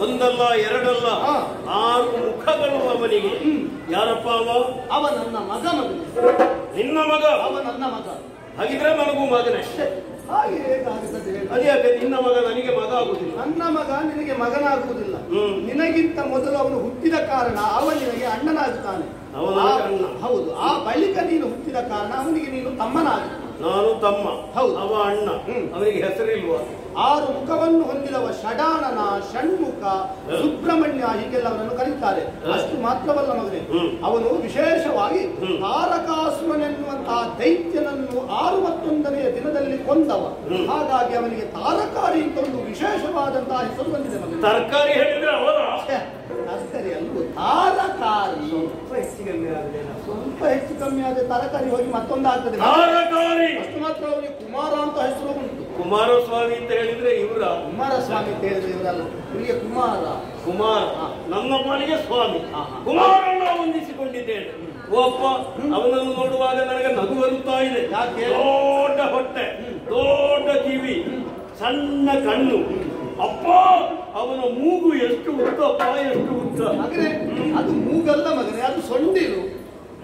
Speaker 4: ಒಂದಲ್ಲ ಎರಡಲ್ಲ 6 ಮುಖಗಳು ಅವನಿಗೆ. ಯಾರಪ್ಪ ಅವ?
Speaker 1: ಅವ ನನ್ನ ಮಗ.
Speaker 4: ನಿನ್ನ ಮಗ?
Speaker 1: ಅವ ನನ್ನ ಮಗ.
Speaker 4: ಹಾಗಿದ್ರೆ ನನಗೂ ಮಗನೇ. ಅದ್ಯಾಕೆ ನಿನ್ನ ಮಗ ನನಗೆ ಮಗ ಆಗುದಿಲ್ಲ?
Speaker 1: ನನ್ನ ಮಗ ನಿನಗೆ ಮಗನಾಗುವುದಿಲ್ಲ. ನಿನಗಿಂತ ಮೊದಲು ಅವನು ಹುಟ್ಟಿದ ಕಾರಣ ಅವ ನಿನಗೆ ಅಣ್ಣನಾಗುತ್ತಾನೆ. ಹೌದು. ಆ ಬಳಿಕ ನೀನು ಹುಟ್ಟಿದ ಕಾರಣ ಅವನಿಗೆ ನೀನು ತಮ್ಮನಾಗ.
Speaker 4: ನಾನು ತಮ್ಮ,
Speaker 1: ಹೌದು.
Speaker 4: ಅವ ಅಣ್ಣ. ಅವನಿಗೆ ಹೆಸರಿಲ್ವಾ?
Speaker 1: 6 ಮುಖವನ್ನು ಹೊಂದಿದವ ಷಡಾನನ, ಷಣ್ಮುಖ, ಸುಬ್ರಹ್ಮಣ್ಯ ಹೀಗೆಲ್ಲ ಅವನನ್ನು ಕರೀತಾರೆ. ಅಷ್ಟು ಮಾತ್ರವಲ್ಲ ಮಗನೇ, ಅವನು ವಿಶೇಷವಾಗಿ ತಾರಕಾಸುರನೆನ್ನುವಂತಹ ದೈತ್ಯನನ್ನು 61ನೇ ದಿನದಲ್ಲಿ ಕೊಂದವ. ಹಾಗಾಗಿ ಅವನಿಗೆ ತಾರಕಾರಿ ಅಂತ ಒಂದು ವಿಶೇಷವಾದಂತಹ ಹೆಸರು ಬಂದಿದೆ ಮಗನೇ.
Speaker 4: ತರಕಾರಿ ಹೇಳಿದ್ರೆ ಅವರ
Speaker 1: ತರಕಾರಿ ಅಲ್ವ, ತಾರಕಾರಿ. ಸ್ವಲ್ಪ ಹೆಚ್ಚು ಕಮ್ಮಿ ಆದ್ರೆ ತರಕಾರಿ ಹೋಗಿ ಮತ್ತೊಂದು ಆಗ್ತದೆ. ಅಷ್ಟು ಮಾತ್ರ ಅವನಿಗೆ ಕುಮಾರ ಅಂತ ಹೆಸರು ಉಂಟು.
Speaker 4: ಕುಮಾರಸ್ವಾಮಿ ಅಂತ ಹೇಳಿದ್ರೆ ಇವರ?
Speaker 1: ಕುಮಾರಸ್ವಾಮಿ ಅಂತ ಹೇಳಿದ್ರೆ ಇವರಲ್ಲ, ಇವರಿಗೆ ಕುಮಾರ.
Speaker 4: ನನ್ನ ಪಾಲಿಗೆ ಸ್ವಾಮಿ. ಕುಮಾರನ್ನ ಹೊಂದಿಸಿಕೊಂಡಿದ್ದೇನೆ. ಒಬ್ಬ ಅವನನ್ನು ನೋಡುವಾಗ ನನಗೆ ನಗು ಬರುತ್ತಾ ಇದೆ. ದೊಡ್ಡ ಹೊಟ್ಟೆ, ದೊಡ್ಡ ಕಿವಿ, ಸಣ್ಣ ಕಣ್ಣು. ಅಪ್ಪ ಅವನ ಮೂಗು ಎಷ್ಟು ಉದ್ದಪ್ಪ, ಎಷ್ಟು ಉದ್ದ.
Speaker 1: ಅದು ಮೂಗಲ್ಲ ಮಗನೇ, ಅದು ಸೊಂಡಿಲು.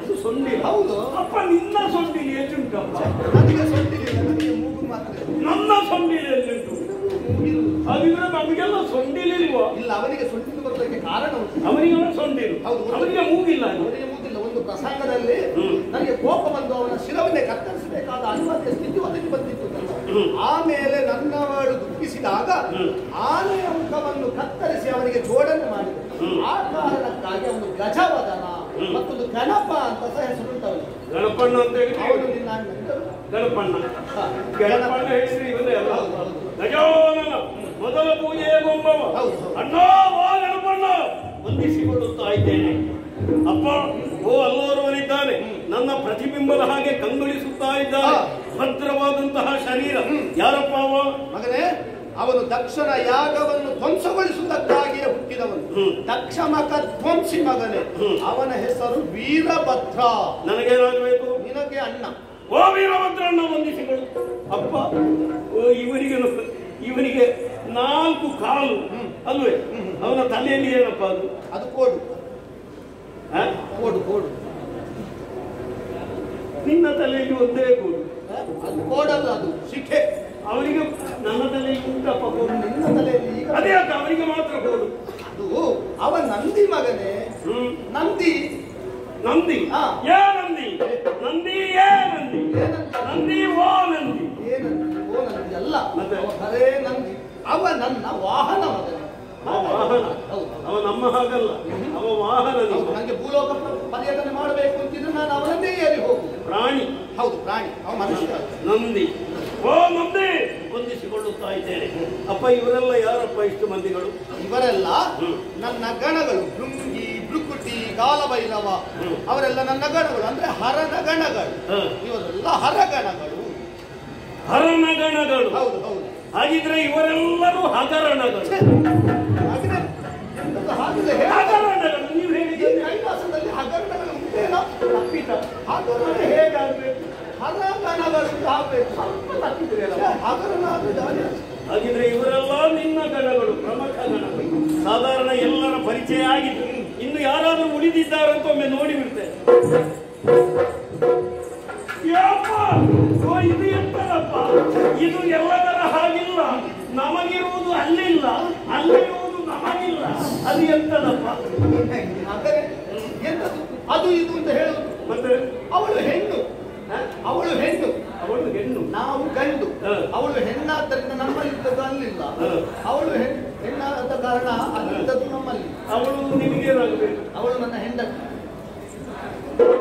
Speaker 4: ಅದು ಸೊಂಡಿಲು?
Speaker 1: ಹೌದು.
Speaker 4: ಅಪ್ಪ ನಿನ್ನ ಸೊಂಡಿಲು ಎಷ್ಟುಂಟಪ್ಪ?
Speaker 1: ನನಗೆ ಸೊಂಡಿಲಿಲ್ಲ, ನನಗೆ ಮೂಗು ಮಾತ್ರ.
Speaker 4: ನನ್ನ ಸೊಂಡಿಲು ಎಲ್ಲಿಂಟು? ಹಾಗಿದ್ರೆ ನಮಗೆಲ್ಲ ಸೊಂಡಿಲಿಲ್ವಾ?
Speaker 1: ಇಲ್ಲ, ಅವನಿಗೆ ಸೊಂಡಿಲು ಬರೋದಕ್ಕೆ ಕಾರಣ ಉಂಟು.
Speaker 4: ಅವನಿಗೆ ಸೊಂಡಿಲು, ಅವನಿಗೆ ಮೂಗಿಲ್ಲ.
Speaker 1: ಅವನಿಗೆ ಮೂಗಿಲ್ಲ. ಒಂದು ಪ್ರಸಂಗದಲ್ಲಿ ನನಗೆ ಕೋಪ ಬಂದು ಅವನ ಶಿರವನ್ನೇ ಕತ್ತರಿಸಬೇಕಾದ ಅನಿವಾರ್ಯ ಸ್ಥಿತಿ ಒದಗಿ ಬಂದಿತ್ತು. ಆಮೇಲೆ ನನ್ನವಳು ದುಃಖಿಸಿದಾಗ ಆನೆಯ ಮುಖವನ್ನು ಕತ್ತರಿಸಿ ಅವನಿಗೆ ಜೋಡಣೆ ಮಾಡಿದೆ. ಆ ಕಾರಣಕ್ಕಾಗಿ ಅವನು ಗಜವದನ ಮತ್ತೊಂದು ಗಣಪ ಅಂತ ಸಹ ಹೆಸರುಂಟವನು.
Speaker 4: ಗಣಪಣ್ಣ ಅಂತ ಹೇಳಿ
Speaker 1: ಅವನು ನಿನ್ನ ಅಣ್ಣ.
Speaker 4: ಗಣಪಣ್ಣ ಹೇಳಿದ್ರೆ ಇವನೇ ಅಲ್ಲ. ಗಜಾನನ ಮೊದಲ ಪೂಜೆಗೊಂಬವ ಅಣ್ಣ ಗಣಪಣ್ಣ ವಂದಿಸಿಕೊಳ್ಳುತ್ತಾ ಇದ್ದೇನೆ. ಅಪ್ಪ ಅಲ್ಲೋರ್ವನಿದ್ದಾನೆ, ನನ್ನ ಪ್ರತಿಬಿಂಬದ ಹಾಗೆ ಕಂಗೊಳಿಸುತ್ತಾ ಇದ್ದಾನೆ. ಭದ್ರವಾದಂತಹ ಶರೀರ. ಯಾರಪ್ಪ ಅವ? ಮಗನೇ, ಅವನು ದಕ್ಷನ ಯಾಗವನ್ನು ಧ್ವಂಸಗೊಳಿಸುವುದಕ್ಕಾಗಿಯೇ ಹುಟ್ಟಿದವನು. ದಕ್ಷ ಮಗ ಧ್ವಂಸಿ ಮಗನೇ. ಅವನ ಹೆಸರು ವೀರಭದ್ರ. ನನಗೇನಾಗಬೇಕು? ನಿನಗೆ ಅಣ್ಣ. ಓ ವೀರಭದ್ರಣ್ಣ ವಂದಿಸಿಗಳು. ಅಪ್ಪ ಇವನಿಗೆ 4 ಕಾಲು ಅಲ್ವೇ? ಅವನ ತಲೆಯಲ್ಲಿ ಏನಪ್ಪ ಅದು? ಅದು ಕೋಡು. ಕೋಡು. ನಿನ್ನ ತಲೆಯಲ್ಲಿ ಒಂದೇ ಕೋಡು. ಅದು ಕೋಡಲ್ಲ, ಅದು ಶಿಖೆ. ಅವನಿಗೆ ನನ್ನ ತಲೆಯಲ್ಲಿ ಉಂಟಪ್ಪ ಕೋಡು. ನಿನ್ನ ತಲೆಯಲ್ಲಿ ಅದೇ ಅವನಿಗೆ ಮಾತ್ರ ಕೋಡು. ಅದು ಅವ ನಂದಿ ಮಗನೇ. ನಂದಿ. ಯಾ ನಂದಿ. ನಂದಿ ಓ ನಂದಿ. ಓ ನಂದಿ ಅಲ್ಲ, ಹರೇ ನಂದಿ. ಅವ ನನ್ನ ವಾಹನ ಮಗನೇ. ಅವ ನಮ್ಮ ಹಾಗಲ್ಲ, ಅವ ವಾಹನ. ನನಗೆ ಭೂಲೋಕ ಪರ್ಯಟನೆ ಮಾಡಬೇಕು ಅಂತಿದ್ರೆ ನಾನು ಅವನನ್ನೇ ಏರಿ ಹೋಗು. ಪ್ರಾಣಿ.
Speaker 1: ಹೌದು ಪ್ರಾಣಿ, ಅವ ಮನುಷ್ಯ ಅಲ್ಲ.
Speaker 4: ನಂದಿ. ಓ ನಂದಿ, ವಂದಿಸಿಕೊಳ್ಳುತ್ತಾ ಇದ್ದೇನೆ. ಅಪ್ಪ ಇವರೆಲ್ಲ ಯಾರಪ್ಪ ಇಷ್ಟು ಮಂದಿಗಳು?
Speaker 1: ಇವರೆಲ್ಲ ನನ್ನ ಗಣಗಳು. ಭೃಂಗಿ, ಭೃಕುಟಿ, ಕಾಲಭೈರವ ಅವರೆಲ್ಲ ನನ್ನ ಗಣಗಳು, ಅಂದ್ರೆ ಹರನ ಗಣಗಳು. ಇವರೆಲ್ಲ ಹರಗಣಗಳು.
Speaker 4: ಹರನ ಗಣಗಳು?
Speaker 1: ಹೌದು ಹೌದು.
Speaker 4: ಹಾಗಿದ್ರೆ ಇವರೆಲ್ಲರೂ ಹಗರಣಗಳು. ಹಗರಣಗಳು ನೀವು ಹೇಳಿದ
Speaker 1: ಕೈಲಾಸದಲ್ಲಿ ಹಗರಣಗಳು ಉಂಟೇನೋ ತಪ್ಪಿತ. ಹಗರಣ ಹೇಗಾಗಬೇಕು? ಹರಗಣಗಳು ಆಗಬೇಕು. ಸ್ವಲ್ಪ ತಪ್ಪಿದ್ರೆ ಹಗರಣ ಆದ್ರೆ.
Speaker 4: ಹಾಗಿದ್ರೆ ಇವರೆಲ್ಲ ನಿನ್ನ ಗಣಗಳು, ಪ್ರಮುಖ ಗಣಗಳು. ಸಾಧಾರಣ ಎಲ್ಲರ ಪರಿಚಯ ಆಗಿದೆ. ಇನ್ನು ಯಾರಾದ್ರೂ ಉಳಿದಿದ್ದಾರಂತ ಒಮ್ಮೆ ನೋಡಿ ಬಿಡ್ತೇನೆ. ಇದು ಎಂತದಪ್ಪ? ಇದು ಎಲ್ಲದರ ಹಾಗಿಲ್ಲ. ನಮಗಿರುವುದು ಅಲ್ಲಿಲ್ಲ, ಅಲ್ಲಿರುವುದು ನಮಗಿಲ್ಲ. ಅದು ಎಂತದಪ್ಪ?
Speaker 1: ಎಂತದು ಅದು ಇದು ಅಂತ ಹೇಳುದು. ಮತ್ತೆ ಅವಳು ಹೆಣ್ಣು, ಅವಳು ಹೆಣ್ಣು,
Speaker 4: ಅವಳು ಹೆಣ್ಣು,
Speaker 1: ನಾವು ಗಂಡು. ಅವಳು ಹೆಣ್ಣಾದ್ದರಿಂದ ನಮ್ಮಲ್ಲಿದ್ದದ್ದು ಅಲ್ಲಿಲ್ಲ. ಅವಳು ಹೆಣ್ಣಾದ ಕಾರಣ ಅಲ್ಲಿದ್ದದ್ದು ನಮ್ಮಲ್ಲಿ.
Speaker 4: ಅವಳು ನಿಮಗೇನಾಗಬೇಕು?
Speaker 1: ಅವಳು ನನ್ನ ಹೆಂಡತಿ.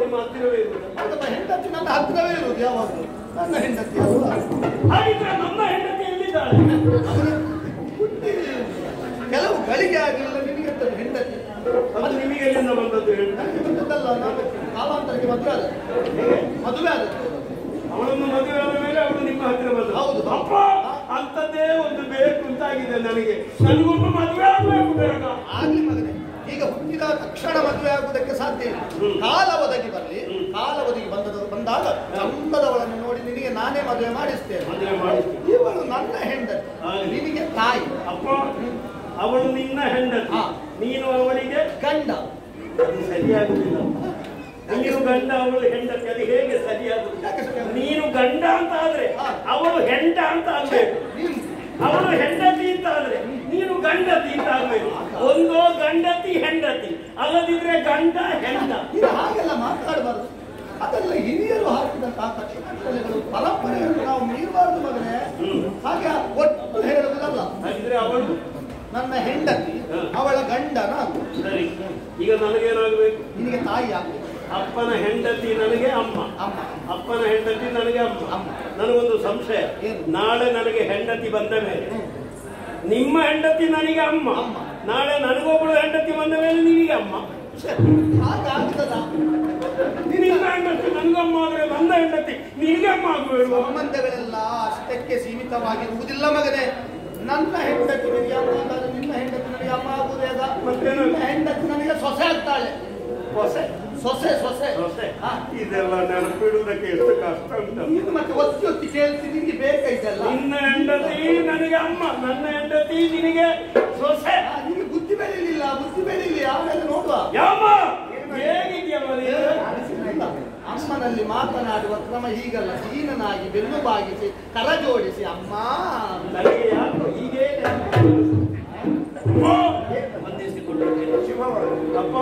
Speaker 4: ನಿಮ್ಮ ಹತ್ತಿರವೇ ಇರುವುದು?
Speaker 1: ಹೌದಪ್ಪ, ಹೆಂಡತಿ ನನ್ನ ಹತ್ತಿರವೇ ಇರುವುದು ಯಾವಾಗಲೂ. ನನ್ನ ಹೆಂಡತಿ ಅಲ್ವಾ?
Speaker 4: ಹಾಗಿದ್ರೆ ನನ್ನ ಹೆಂಡತಿ ಎಲ್ಲಿದ್ದಾಳೆ?
Speaker 1: ಕೆಲವು ಗಳಿಗೆ ಆಗಲಿಲ್ಲ. ನಿಮಗೆ ಹೆಂಡತಿ
Speaker 4: ಅದು ನಿಮಗೆ ಎಲ್ಲಿಂದ ಬಂದದ್ದು ಹೇಳಿ?
Speaker 1: ಬಂದದ್ದಲ್ಲ, ನಾನು ಕಾಲಾಂತರಕ್ಕೆ ಮದುವೆ ಆದ. ಮದುವೆ ಆದ
Speaker 4: ಅವಳನ್ನು ಮದುವೆ ಆದ ಮೇಲೆ ಅವಳು ನಿಮ್ಮ ಹತ್ತಿರ ಬಂದ.
Speaker 1: ಹೌದು
Speaker 4: ಅಪ್ಪ, ಅಂತದ್ದೇ ಒಂದು ಬೇಕು ಅಂತಾಗಿದೆ ನನಗೆ. ನನಗೊಬ್ಬ ಮದುವೆ ಆಗಬೇಕು ಬೇಗ.
Speaker 1: ಆಗ್ಲಿ ಮಗನೇ, ಈಗ ಹುಟ್ಟಿದ ತಕ್ಷಣ ಮದುವೆ ಆಗುವುದಕ್ಕೆ ಸಾಧ್ಯ ಇಲ್ಲ. ಕಾಲ ಒದಗಿ ಬರಲಿ. ಕಾಲ ಒದಗಿ ಬಂದಾಗ ಚಂದದವಳನ್ನು ನೋಡಿ ನಿನಗೆ ನಾನೇ ಮದುವೆ ಮಾಡಿಸ್ತೇನೆ.
Speaker 4: ಮದುವೆ ಮಾಡಿಸ್ತೇನೆ.
Speaker 1: ಇವಳು ನನ್ನ ಹೆಂಡತಿ, ನಿನಗೆ ತಾಯಿ.
Speaker 4: ಅಪ್ಪ, ಅವಳು ನಿನ್ನ ಹೆಂಡತಿ, ನೀನು ಅವಳಿಗೆ
Speaker 1: ಗಂಡ.
Speaker 4: ಅದು ಸರಿಯಾಗುದಿಲ್ಲ. ನೀನು ಗಂಡ, ಅವಳು ಹೆಂಡತಿ, ಅದು ಹೇಗೆ ಸರಿಯಾಗುದಿಲ್ಲ? ನೀನು ಗಂಡ ಅಂತ ಆದ್ರೆ ಅವಳು ಹೆಂಡ ಅಂತ ಆಗ್ಬೇಕು. ಅವಳು ಹೆಂಡತಿ ಅಂತ ಆದ್ರೆ ನೀನು ಗಂಡತಿ ಅಂತ ಆಗ್ಬೇಕು. ಒಂದೋ ಗಂಡತಿ ಹೆಂಡತಿ, ಅಲ್ಲದಿದ್ರೆ ಗಂಡ ಹೆಂಡ.
Speaker 1: ಇದು ಹಾಗೆಲ್ಲ ಮಾತಾಡಬಾರದು. ಅದೆಲ್ಲ ಹಿರಿಯರು ಹಾಕಿದಂತಹ ಕಟ್ಟುಕಟ್ಟಳೆಗಳು, ಪರಂಪರೆಯನ್ನು ನಾವು ಮೀರಬಾರದು ಮಗನೇ. ಹಾಗೆ ಒಟ್ಟು ಹೇಳುವುದಲ್ಲ.
Speaker 4: ಹಾಗಿದ್ರೆ ಅವಳು
Speaker 1: ನನ್ನ ಹೆಂಡತಿ, ಅವಳ ಗಂಡ ನಾನು.
Speaker 4: ಸರಿ, ಈಗ ನನಗೇನಾಗಬೇಕು?
Speaker 1: ನಿನಗೆ ತಾಯಿ ಆಗಬೇಕು.
Speaker 4: ಅಪ್ಪನ ಹೆಂಡತಿ ನನಗೆ ಅಮ್ಮ,
Speaker 1: ಅಮ್ಮ.
Speaker 4: ಅಪ್ಪನ ಹೆಂಡತಿ ನನಗೆ ಅಮ್ಮ. ನನಗೊಂದು ಸಂಶಯ. ನಾಳೆ ನನಗೆ ಹೆಂಡತಿ ಬಂದ ಮೇಲೆ ನಿಮ್ಮ ಹೆಂಡತಿ ನನಗೆ ಅಮ್ಮ, ನಾಳೆ ನನಗೊಬ್ಬಳು ಹೆಂಡತಿ ಬಂದ ಮೇಲೆ ನಿನಗೆ ಅಮ್ಮ.
Speaker 1: ಹಾಗಾಗ್ತದ?
Speaker 4: ನಿನ್ನ ಹೆಂಡತಿ ನನಗಮ್ಮ ಆದ್ರೆ ನನ್ನ ಹೆಂಡತಿ ನಿನಗೆ ಅಮ್ಮ ಆಗಬೇಡ.
Speaker 1: ಸಂಬಂಧಗಳೆಲ್ಲ ಅಷ್ಟಕ್ಕೆ ಸೀಮಿತವಾಗಿರುವುದಿಲ್ಲ ಮಗನೇ. ನನ್ನ ಹೆಂಡತಿ ನನಗೆ ಅಮ್ಮ ಆದಾಗ ನಿನ್ನ ಹೆಂಡತಿ ನನಗೆ ಅಮ್ಮ ಆಗುವುದೇಗ? ಮತ್ತೆ ನನ್ನ ಹೆಂಡತಿ ನನಗೆ ಸೊಸೆ ಆಗ್ತಾಳೆ.
Speaker 4: ಸೊಸೆ
Speaker 1: ಸೊಸೆ ಸೊಸೆ
Speaker 4: ಸೊಸೆ ಇದೆಲ್ಲ ನೆನಪಿಡುವುದಕ್ಕೆ ಎಷ್ಟು ಕಷ್ಟ ಉಂಟು.
Speaker 1: ಇದು ಮತ್ತೆ ಒತ್ತಿ ಒತ್ತಿ ಕೇಳ್ತೀನಿ, ನಿನಗೆ ಬೇಕಾಯ್ತಲ್ಲ.
Speaker 4: ನಿನ್ನ ಹೆಂಡತಿ ನನಗೆ ಅಮ್ಮ, ನನ್ನ ಹೆಂಡತಿ ನಿನಗೆ ಸೊಸೆ.
Speaker 1: ನಿನಗೆ ಬುದ್ಧಿ ಬೆಳೀಲಿಲ್ಲ, ಬುದ್ಧಿ ಬೆಳೀಲಿ, ಆಮೇಲೆ ನೋಡುವ.
Speaker 4: ಯಾಮ ಹೇಗಿದ್ಯಮ್ಮ ನೀನು?
Speaker 1: ಅಮ್ಮನಲ್ಲಿ ಮಾತನಾಡುವ ಕ್ರಮ ಹೀಗಲ್ಲ. ಹೀನನಾಗಿ ಬೆನ್ನು ಬಾಗಿಸಿ ಕರ ಜೋಡಿಸಿ ಅಮ್ಮ
Speaker 4: ನನಗೆ ಯಾಕೋ ಹೀಗೆ ವಂದಿಸಿಕೊಂಡಿದ್ದೇನೆ. ಅಪ್ಪ,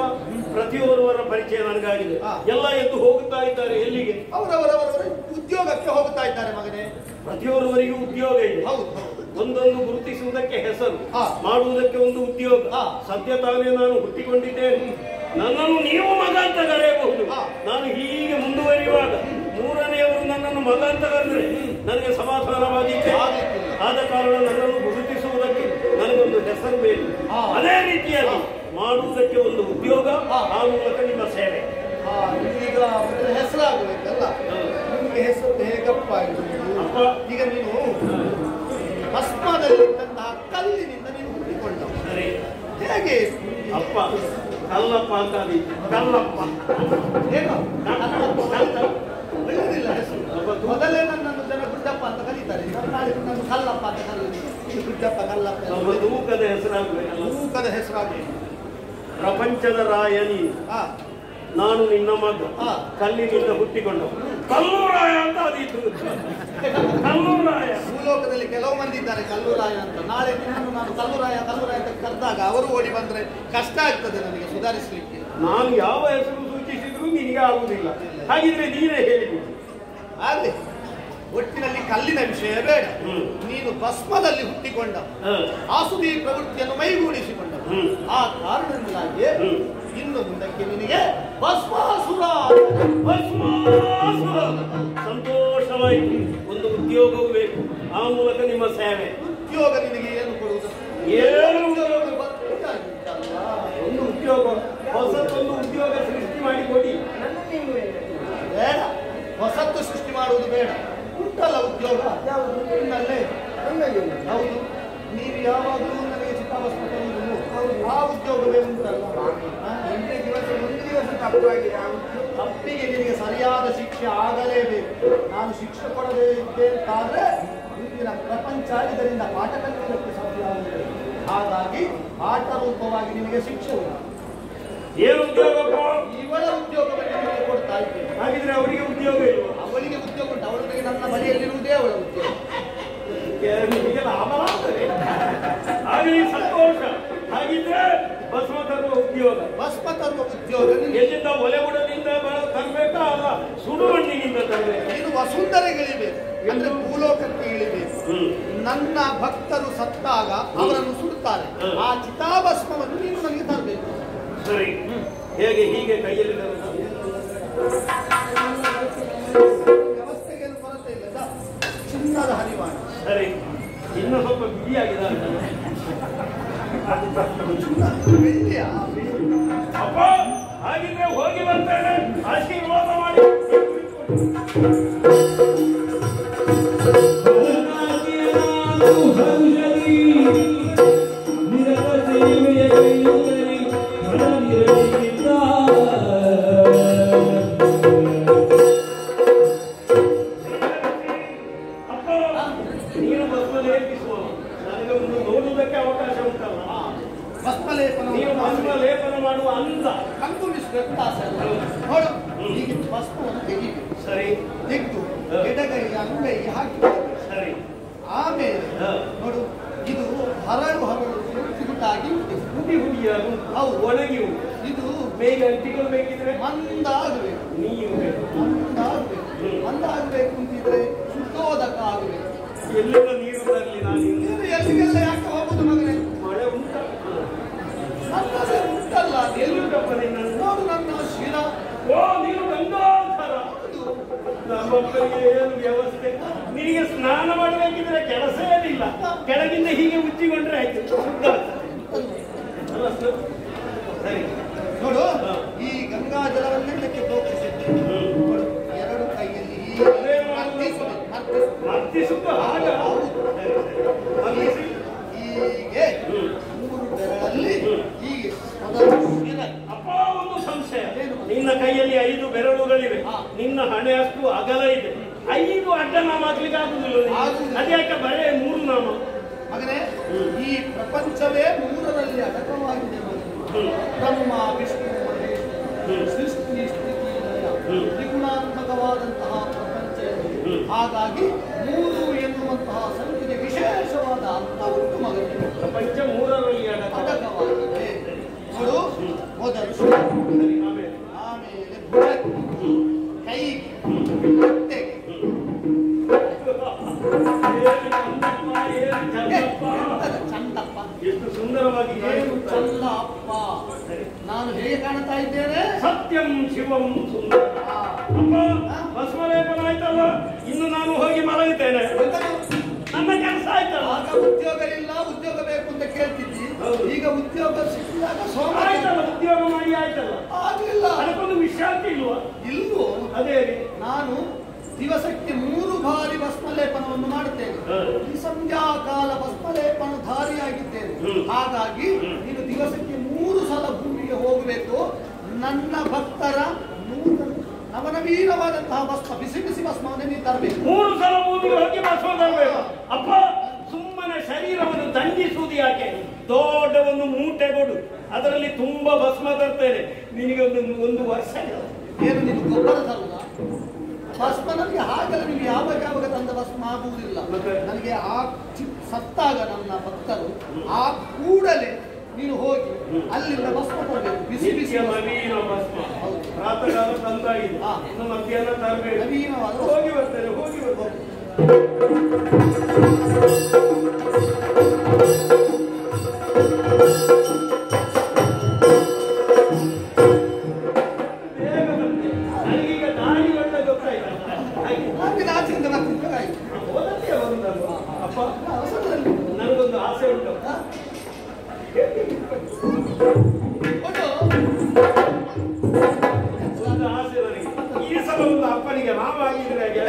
Speaker 4: ಪ್ರತಿಯೊಬ್ಬರ ಪರಿಚಯ ನನಗಾಗಿದೆ. ಎಲ್ಲ ಎದ್ದು ಹೋಗುತ್ತಾ ಇದ್ದಾರೆ. ಎಲ್ಲಿಗೆ?
Speaker 1: ಅವರವರವರ ಉದ್ಯೋಗಕ್ಕೆ ಹೋಗುತ್ತಾ ಇದ್ದಾರೆ ಮಗನೇ.
Speaker 4: ಪ್ರತಿಯೊಬ್ಬರಿಗೂ ಉದ್ಯೋಗ ಇದೆ.
Speaker 1: ಹೌದು,
Speaker 4: ಒಂದೊಂದು ಗುರುತಿಸುವುದಕ್ಕೆ ಹೆಸರು, ಮಾಡುವುದಕ್ಕೆ ಒಂದು ಉದ್ಯೋಗ. ಸದ್ಯ ತಾನೇ ನಾನು ಹುಟ್ಟಿಕೊಂಡಿದ್ದೇನೆ. ನನ್ನನ್ನು ನೀವು ಮಗ ಅಂತ ಕರೆಯಬಹುದು. ನಾನು ಹೀಗೆ ಮುಂದುವರಿಯುವಾಗ ಮೂರನೆಯವರು ನನ್ನನ್ನು ಮಗ ಅಂತ ಕರೆದ್ರೆ ನನಗೆ ಸಮಾಧಾನವಾಗಿದ್ದೆ. ಆದ ಕಾರಣ ನನ್ನನ್ನು ಗುರುತಿಸುವುದಕ್ಕೆ ನನಗೊಂದು ಹೆಸರು ಬೇಕು. ಅದೇ ರೀತಿಯಾಗಿ ಮಾಡುವುದಕ್ಕೆ ಒಂದು ಉದ್ಯೋಗ, ಆ ಮೂಲಕ ನಿಮ್ಮ ಸೇವೆ.
Speaker 1: ಈಗ ಹೆಸರಾಗಬೇಕಲ್ಲ. ನಿಮಗೆ ಹೆಸರು ಹೇಗಪ್ಪ
Speaker 4: ಅಪ್ಪ,
Speaker 1: ಈಗ ನೀನು ಭಸ್ಮದಲ್ಲಿದ್ದಂತಹ ಕಲ್ಲಿನಿಂದ ನೀನು ಹುಟ್ಟಿಕೊಂಡವು.
Speaker 4: ಸರಿ,
Speaker 1: ಹೇಗೆ
Speaker 4: ಅಪ್ಪ? ಕಲ್ಲಪ್ಪ ಅಂತ ಕಲ್ಲಪ್ಪ
Speaker 1: ಏನು ಒಳ್ಳೆದಿಲ್ಲ ಹೆಸರು. ಮೊದಲೇ ನನ್ನನ್ನು ಜನ ಗುಡ್ಡಪ್ಪ ಅಂತ ಕರೀತಾರೆ. ನಾಳೆ ನನ್ನ ಕಲ್ಲಪ್ಪ ಅಂತ ಕರೀತಾರೆ. ಗುಡ್ಡಪ್ಪ ಕಲ್ಲಪ್ಪ
Speaker 4: ತೂಕದ ಹೆಸರಾಗಬೇಕಲ್ಲ.
Speaker 1: ತೂಕದ ಹೆಸರಾಗಬೇಕು.
Speaker 4: ಪ್ರಪಂಚದ ರಾಯನಿ ನಾನು ನಿನ್ನ ಮಗ, ಕಲ್ಲಿನಿಂದ ಹುಟ್ಟಿಕೊಂಡ ಕಲ್ಲೂರಾಯ ಅಂತ ಅದಿತ್ತು. ಕಲ್ಲೂರಾಯ
Speaker 1: ಭೂಲೋಕದಲ್ಲಿ ಕೆಲವು ಮಂದಿ ಇದ್ದಾರೆ ಕಲ್ಲೂರಾಯ ಅಂತ. ನಾಳೆ ನಿನ್ನನ್ನು ನಾನು ಕಲ್ಲೂರಾಯ ಕಲ್ಲೂರಾಯ ಅಂತ ಕರೆದಾಗ ಅವರು ಓಡಿ ಬಂದ್ರೆ ಕಷ್ಟ ಆಗ್ತದೆ ನನಗೆ ಸುಧಾರಿಸಲಿಕ್ಕೆ.
Speaker 4: ನಾನು ಯಾವ ಹೆಸರು ಸೂಚಿಸಿದ್ರು ನಿನಗೆ ಆಗುವುದಿಲ್ಲ. ಹಾಗಿದ್ರೆ ನೀನೇ ಹೇಳಿಬಿಡಿ.
Speaker 1: ಆಗ್ಲಿ, ಒಟ್ಟಿನಲ್ಲಿ ಕಲ್ಲಿನ ವಿಷಯ ಬೇಡ. ನೀನು ಭಸ್ಮದಲ್ಲಿ ಹುಟ್ಟಿಕೊಂಡ, ಆಸುರಿ ಪ್ರವೃತ್ತಿಯನ್ನು ಮೈಗೂಡಿಸಿಕೊಂಡ. ಆ ಕಾರಣದಿಂದಾಗಿ ಇನ್ನು ಮುಂದಕ್ಕೆ ನಿನಗೆ ಭಸ್ಮಾಸುರ.
Speaker 4: ಭಸ್ಮಾಸುರ ಆಯ್ತು. ಒಂದು ಉದ್ಯೋಗವೂ ಬೇಕು, ಆ ಮೂಲಕ ನಿಮ್ಮ ಸೇವೆ.
Speaker 1: ಉದ್ಯೋಗ ನಿನಗೆ ಏನು ಕೊಡುವುದು?
Speaker 4: ಏನು
Speaker 1: ಉದ್ಯೋಗ
Speaker 4: ಒಂದು ಉದ್ಯೋಗ, ಹೊಸದೊಂದು ಉದ್ಯೋಗ ಸೃಷ್ಟಿ ಮಾಡಿ ಕೊಡಿ.
Speaker 1: ಬೇಡ, ಹೊಸತ್ತು ಸೃಷ್ಟಿ ಮಾಡುವುದು ಬೇಡ. ಉಂಟಲ್ಲ ಉದ್ಯೋಗ ನಿನ್ನಲ್ಲೇ. ಹೌದು, ನೀವು ಯಾವಾಗಲೂ ನನಗೆ ಚಿತ್ತಾಭಸ್ಮ ತರುವುದು, ಆ ಉದ್ಯೋಗವೇ ಉಂಟಲ್ಲ.
Speaker 2: ಒಂದು ದಿವಸ ತಪ್ಪಾಗಿದೆ.
Speaker 1: ತಪ್ಪಿಗೆ ನಿನಗೆ ಸರಿಯಾದ ಶಿಕ್ಷೆ ಆಗಲೇಬೇಕು. ನಾನು ಶಿಕ್ಷೆ ಕೊಡದೇ ಇದ್ದೆ ಅಂತಾದ್ರೆ ಇಂದಿನ ಪ್ರಪಂಚ ಇದರಿಂದ ಪಾಠ ಕಲಿಯುವುದಕ್ಕೆ ಸಾಧ್ಯ ಆಗುತ್ತದೆ. ಹಾಗಾಗಿ ಪಾಠ ರೂಪವಾಗಿ ನಿನಗೆ ಶಿಕ್ಷೆ ಉಂಟು.
Speaker 4: ಏನು ಉದ್ಯೋಗಪ್ಪ?
Speaker 1: ಇವಳ ಉದ್ಯೋಗವನ್ನು ನಿನಗೆ ಕೊಡ್ತಾ ಇದ್ದೇನೆ.
Speaker 4: ಹಾಗಿದ್ರೆ ಅವರಿಗೆ ಉದ್ಯೋಗ ಇಲ್ವ?
Speaker 1: ಅವಳಿಗೆ ಉದ್ಯೋಗ ಉಂಟು. ಅವಳಿಗೆ ನನ್ನ ಬಳಿಯಲ್ಲಿರುವುದೇ ಅವಳ ಉದ್ಯೋಗ.
Speaker 4: ನಿಮಗೆ ಲಾಭ ಆಗ್ತದೆ, ಆಗಲಿ ಸಂತೋಷ. ಹಾಗಿದ್ರೆ ಭಸ್ಮ ತರುವ ಉದ್ಯೋಗ,
Speaker 1: ಭಸ್ಮ ತರುವ ಉದ್ಯೋಗ
Speaker 4: ಎಲ್ಲಿಂದ? ಒಲೆ ಬುಡದಿಂದ ತರಬೇಕಾ ಅಲ್ಲ ಸುಡುಮಣ್ಣಿನಿಂದ ತರಬೇಕು?
Speaker 1: ನೀನು ವಸುಂಧರೆಗಿಳಿಬೇಕು, ಅಂದ್ರೆ ಭೂಲೋಕಕ್ಕೆ ಇಳಿಬೇಕು. ನನ್ನ ಭಕ್ತರು ಸತ್ತಾಗ ಅವರನ್ನು ಸುಡುತ್ತಾರೆ, ಆ ಚಿತಾಭಸ್ಮವನ್ನು ನೀನು ನನಗೆ ತರಬೇಕು.
Speaker 4: ಸರಿ, ಹೇಗೆ? ಹೀಗೆ ಕೈಯಲ್ಲಿ ತರುವುದು?
Speaker 1: ವ್ಯವಸ್ಥೆಗೇನು ಕೊರತೆ ಇಲ್ಲ. ಚಿನ್ನದ ಹರಿವಾಣ.
Speaker 4: ಸರಿ, ಇನ್ನು ಸ್ವಲ್ಪ ಬಿಗಿಯಾಗಿದೆ
Speaker 1: ಬೆಳ್ಳಿಯ
Speaker 4: ಅಪ್ಪ. ಹಾಗಿದ್ರೆ ಹೋಗಿ ಬರ್ತೇನೆ, ಆಶೀರ್ವಾದ ಮಾಡಿ. ನೀನು ಭಸ್ಮ ಲೇಪಿಸುವ, ನನಗೆ ಒಂದು ನೋಡುವುದಕ್ಕೆ ಅವಕಾಶ ಉಂಟಲ್ಲ.
Speaker 1: ಭಸ್ಮಲೇಪನ
Speaker 4: ನೀನು ಭಸ್ಮ ಲೇಪನ ಮಾಡುವ ಅಂತ
Speaker 1: ಕಂಕುಮಿಸಬೇಕು ಆಸೆ. ನೋಡು, ಈಗ ಭಸ್ಮವನ್ನು ತೆಗಿಬೇಕು.
Speaker 4: ಸರಿ,
Speaker 1: ತೆಗೆದು ಎಡಗೈಗೆ ಅಂಗೈಗೆ ಹಾಕಿ.
Speaker 4: ಸರಿ.
Speaker 1: ಆಮೇಲೆ ನೋಡು, ಇದು ಹರಳು ಹರಳು ಸಿಗುತ್ತಾಗಿ
Speaker 4: ಹುಡಿ ಹುಡಿಯಾಗು, ಅವು ಒಣಗಿ ಉಂಟು.
Speaker 1: ಇದು
Speaker 4: ಬೇಗ ಅಂಟಿಕೊಳ್ಬೇಕಿದ್ರೆ
Speaker 1: ಮಂದಾಗಬೇಕು.
Speaker 4: ನೀರು ಬೇಕು.
Speaker 1: ಮಂದಾಗಬೇಕು ಅಂತಿದ್ರೆ ಶುದ್ಧೋದಕ ಆಗಬೇಕು.
Speaker 4: ಎಲ್ಲಿಂದ ನೀರು ತರಲಿ ನಾನು?
Speaker 1: ನೀನು ಎಲ್ಲಿಗೆಲ್ಲ ಯಾಕೆ ಹೋಗುದು ಮಗನೇ?
Speaker 4: ಮಳೆ ಉಂಟ?
Speaker 1: ನನ್ನದೇ ಉಂಟಲ್ಲ.
Speaker 4: ಎಲ್ಲುಂಟಪ್ಪ ನಿನ್ನ?
Speaker 1: ನೋಡು ನನ್ನ ಶಿರ.
Speaker 4: ಓ, ನೀನು ಗಂಗಾಧರ. ನಮ್ಮಪ್ಪನಿಗೆ ಏನು ವ್ಯವಸ್ಥೆ? ನಿನಗೆ ಸ್ನಾನ ಮಾಡಬೇಕಿದ್ರೆ ಕೆಲಸ ಏನಿಲ್ಲ, ಕೆಳಗಿಂದ ಹೀಗೆ ಉಜ್ಜಿಕೊಂಡ್ರೆ ಆಯ್ತು, ಶುದ್ಧ ಅಲ್ಲ ಸರ್? ಸರಿ,
Speaker 1: ನೋಡು, ಈ ಗಂಗಾ ಜಲವನ್ನೆಲ್ಲಕ್ಕೆ ಪ್ರೋಕ್ಷಿಸಿದ್ದೇನೆ. ನೋಡು, ಎರಡು ಕೈಯಲ್ಲಿ
Speaker 4: ಮರ್ತಿಸುತ್ತ ಹಾಗ
Speaker 1: ಹೀಗೆ ಮೂರು ಬೆರಳಲ್ಲಿ ಹೀಗೆ ಮೊದಲು ಶಿರ.
Speaker 4: ಅಪ್ಪ, ಒಂದು ಸಂಶಯ. ನಿನ್ನ ಕೈಯಲ್ಲಿ 5 ಬೆರಳುಗಳಿವೆ, ನಿನ್ನ ಹಣೆ ಅಷ್ಟು ಅಗಲ ಇದೆ. 5 ಅಡ್ಡ ನಾಮ ಆಗ್ಲಿಕ್ಕೆ ಆಗುದಿಲ್ಲ. ಅದ್ಯಾಕೆ ಬರೇ 3 ನಾಮ?
Speaker 1: ಮಗನೇ, ಈ ಪ್ರಪಂಚವೇ 3ರಲ್ಲಿ ಅಡಕವಾಗಿದೆ. ಬ್ರಹ್ಮ, ವಿಷ್ಣು, ಮಹೇಶ್ವರ, ಸೃಷ್ಟಿ, ಸ್ಥಿತಿ, ಲಯ, ತ್ರಿಗುಣಾತ್ಮಕವಾದಂತಹ ಪ್ರಪಂಚ. ಹಾಗಾಗಿ 3 ಎನ್ನುವಂತಹ ಸಂಖ್ಯೆಗೆ ವಿಶೇಷವಾದ ಅರ್ಥ ಉಂಟು ಮಗನೇ.
Speaker 4: ಪ್ರಪಂಚ 3ರಲ್ಲಿ
Speaker 1: ಅಡಕವಾಗಿದೆ. ನೋಡು, ಮೊದಲು ಆಮೇಲೆ ಭುಜಕ್ಕೆ, ಕೈಗೆ, ಹೊಟ್ಟೆಗೆ. ಚಂದಪ್ಪ,
Speaker 4: ಎಷ್ಟು ಸುಂದರವಾಗಿ
Speaker 1: ಏನು ಚಂದ ಅಪ್ಪ. ನಾನು ಹೇಗೆ ಕಾಣ್ತಾ ಇದ್ದೇನೆ?
Speaker 4: ಸತ್ಯಂ ಶಿವಂ ಸುಂದರ. ಅಪ್ಪ, ಭಸ್ಮಲೇಪನ ಆಯ್ತಲ್ಲ, ಇನ್ನು ನಾನು ಹೋಗಿ ಮಲಗುತ್ತೇನೆ. ನನ್ನ ಕೆಲಸ ಆಯ್ತಲ್ಲ.
Speaker 1: ಆಗ ಉದ್ಯೋಗ ಇಲ್ಲ, ಉದ್ಯೋಗ ಬೇಕು ಅಂತ ಕೇಳ್ತಿದ್ದಿ. ಈಗ ಉದ್ಯೋಗ ಸಿಕ್ಕಿದಾಗ
Speaker 4: ಆಯ್ತಲ್ಲ, ಉದ್ಯೋಗ ಮಾಡಿ ಆಯ್ತಲ್ಲ.
Speaker 1: ಆಗಲಿಲ್ಲ.
Speaker 4: ಅದಕ್ಕೊಂದು ವಿಶ್ರಾಂತಿ ಇಲ್ವಾ?
Speaker 1: ಇಲ್ವೋ?
Speaker 4: ಅದೇ
Speaker 1: ನಾನು ದಿವಸಕ್ಕೆ 3 ಬಾರಿ ಭಸ್ಮಲೇಪನವನ್ನು ಮಾಡುತ್ತೇನೆ. ಈ ಸಂಧ್ಯಾಕಾಲ ಭಸ್ಮಲೇಪನ ಧಾರಿಯಾಗಿದ್ದೇನೆ. ಹಾಗಾಗಿ ನೀನು ದಿವಸಕ್ಕೆ 3 ಸಲ ಭೂಮಿಗೆ ಹೋಗಬೇಕು. ನನ್ನ ಭಕ್ತರ ನವನವೀನವಾದಂತಹ ಭಸ್ಮ, ಬಿಸಿ ಬಿಸಿ ಭಸ್ಮವನ್ನು ನೀನು ತರಬೇಕು.
Speaker 4: 3 ಸಲ ಭೂಮಿಗೆ ಹೋಗಿ ಭಸ್ಮ ತರಬೇಕು. ಅಪ್ಪ, ಸುಮ್ಮನೆ ಶರೀರವನ್ನು ದಂಡಿಸುವುದು ಯಾಕೆ? ದೊಡ್ಡ ಒಂದು ಮೂಟೆ ಕೊಡು, ಅದರಲ್ಲಿ ತುಂಬಾ ಭಸ್ಮ ತರ್ತೇನೆ. ನಿನಗೆ ಒಂದು ವರ್ಷ.
Speaker 1: ಏನು ನೀನು ಗೊಬ್ಬರ ತರುವುದ? ಭಸ್ಮ ನನಗೆ ಹಾಗೆಲ್ಲ ನೀವು ಯಾವಾಗ ತಂದ ಭಸ್ಮ ಆಗುವುದಿಲ್ಲ. ನನಗೆ ಆ ಸತ್ತಾಗ ನನ್ನ ಭಕ್ತರು ಆ ಕೂಡಲೇ ನೀನು ಹೋಗಿ ಅಲ್ಲಿಂದ ಭಸ್ಮ ಕೊಡಬೇಕು. ಬಿಸಿ ಬಿಸಿ
Speaker 4: ನವೀನ ಭಸ್ಮ. ಪ್ರಾತಃಕಾಲ ತಂದಾಗಿದೆ, ಇನ್ನು ಮಧ್ಯಾಹ್ನ ತರಬೇಕು.
Speaker 1: ನವೀನವಾದ
Speaker 4: ಹೋಗಿ ಬರ್ತೇನೆ, ಹೋಗಿ ಬರ್ತೇನೆ. ಬೇಗ ಬಂದೆ, ನನಗೀಗ ದಾರಿ ಒಳ್ಳೆ ಗೊತ್ತಾಯ್ತು.
Speaker 1: ಆಚಿಂದ ಮತ್ತೆ
Speaker 4: ಅಪ್ಪನಿಗೆ ನಾವಾಗಿದ್ರೆ ಹೇಗೆ?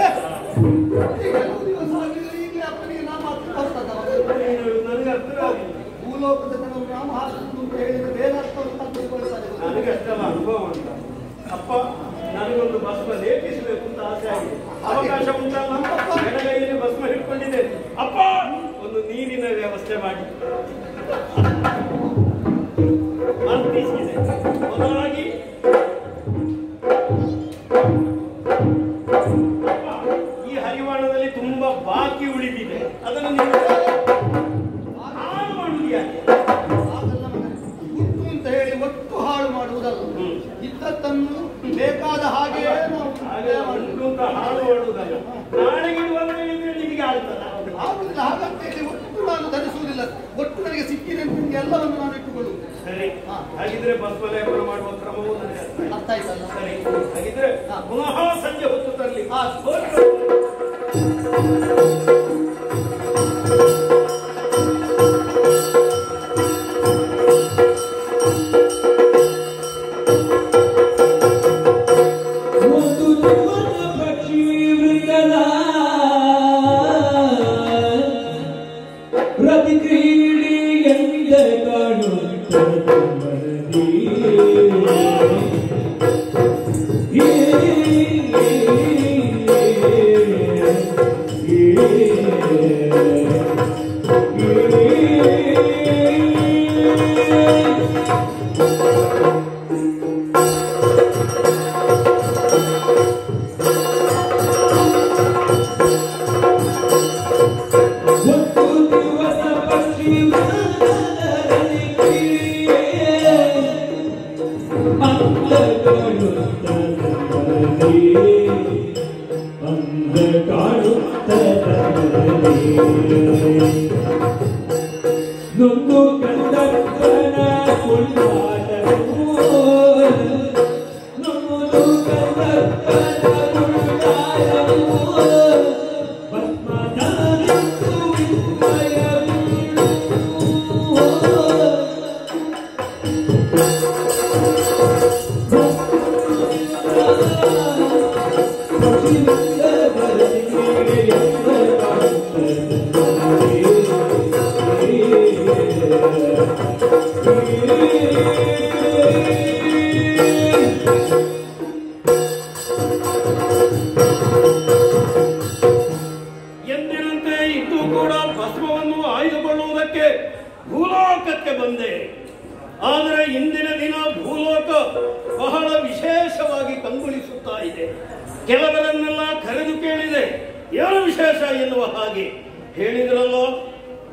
Speaker 1: ಕೆಲವು ದಿವಸ ಆಗಿದ್ರೆ ಈಗಲೇ ಅಪ್ಪನಿಗೆ ನಾಮ
Speaker 4: ನನಗೆ ಅರ್ಥ ಆಗಿಲ್ಲ.
Speaker 1: ಭೂಲೋಕದ ಜನರು ನಾಮ ಹಾಕುವುದು ಅಂತ ಹೇಳಿದ್ರೆ ಬೇರೆ ಅರ್ಥವನ್ನು ತಿಳ್ಕೊಳ್ತಾರೆ.
Speaker 4: ನನಗೆ ಅಷ್ಟೆಲ್ಲ ಅನುಭವ ಉಂಟ. ಅಪ್ಪ ನನಗೊಂದು ಭಸ್ಮ ಲೇಪಿಸಬೇಕು ಅಂತ ಆಸೆ ಆಗಿದೆ. ಅವಕಾಶ ಉಂಟಲ್ಲ, ಎಡಗೈಯಲ್ಲಿ ಭಸ್ಮ ಹಿಡ್ಕೊಂಡಿದ್ದೇನೆ. ಅಪ್ಪ ಒಂದು ನೀರಿನ ವ್ಯವಸ್ಥೆ ಮಾಡಿ ಅರ್ಪಿಸಿದೆ. ಮೊದಲಾಗಿ ಈ ಹರಿವಾಣದಲ್ಲಿ ತುಂಬಾ ಬಾಕಿ ಉಳಿದಿದೆ, ಅದನ್ನು ನೀವು ಹಾಳು ಮಾಡುವುದು ಯಾಕೆ?
Speaker 1: ಹಾಗಲ್ಲ ಮಗನೇ. ಹುಟ್ಟು ಅಂತ ಹೇಳಿ ಒಟ್ಟು ಹಾಳು ಮಾಡುವುದಲ್ಲ. ಇದ್ದದ್ದನ್ನು ಬೇಕಾದ ಹಾಗೆ ನಾವು
Speaker 4: ಹಾಗೆ ಉಂಟು ಅಂತ ಹಾಳು ಮಾಡುವುದಲ್ಲ. ನಾಳೆಗಿಡುವಂತ ಹೇಳಿದ್ರೆ ನಿಮಗೆ ಆಗ್ತದ?
Speaker 1: ಆಗುದಿಲ್ಲ. ಹಾಗಂತ ಹೇಳಿ ಒಟ್ಟು ನಾನು ಧರಿಸುವುದಿಲ್ಲ. ಒಟ್ಟು ನನಗೆ ಸಿಕ್ಕಿದೆ ಅಂತ ಎಲ್ಲವನ್ನು ನಾನು ಇಟ್ಟುಕೊಳ್ಳುವುದು.
Speaker 4: ಸರಿ, ಹಾಗಿದ್ರೆ ಭಸ್ಮಲೇಪನ ಮಾಡುವ ಕ್ರಮವು ನನಗೆ
Speaker 1: ಅರ್ಥ ಆಯ್ತಲ್ಲ?
Speaker 4: ಸರಿ. ಹಾಗಿದ್ರೆ ಪುನಃ ಸಂಜೆ ಹೊತ್ತು ತರಲಿ.
Speaker 3: ಒಂದು ಜೀವನ ಪಕ್ಷಿ ವೃಂದದ ಪ್ರತಿಕ್ರಿಯೆಯಿಂದ ಕಾಣುತ್ತದೆ ಮನದಿ. ನೊಂದು ಕಂದಕ್ಕನ ಕೊಳ್ಳಾಟವು, ನೊಂದು ಕಂದಕ್ಕನ ಕೊಳ್ಳಾಟವು, ಭಸ್ಮನಾದಿತ್ತು ವಿಸ್ಮಯವು.
Speaker 4: ಎಂದಿನಂತೆ ಇದ್ದು ಕೂಡ ಭಸ್ಮವನ್ನು ಆಯ್ದುಕೊಳ್ಳುವುದಕ್ಕೆ ಭೂಲೋಕಕ್ಕೆ ಬಂದೆ. ಆದರೆ ಇಂದಿನ ದಿನ ಭೂಲೋಕ ಬಹಳ ವಿಶೇಷವಾಗಿ ಕಂಗೊಳಿಸುತ್ತಾ ಇದೆ. ಕೆಲವರನ್ನೆಲ್ಲ ಕರೆದು ಕೇಳಿದೆ, ಏನು ವಿಶೇಷ ಎನ್ನುವ ಹಾಗೆ ಹೇಳಿದ್ರಲ್ಲೋ.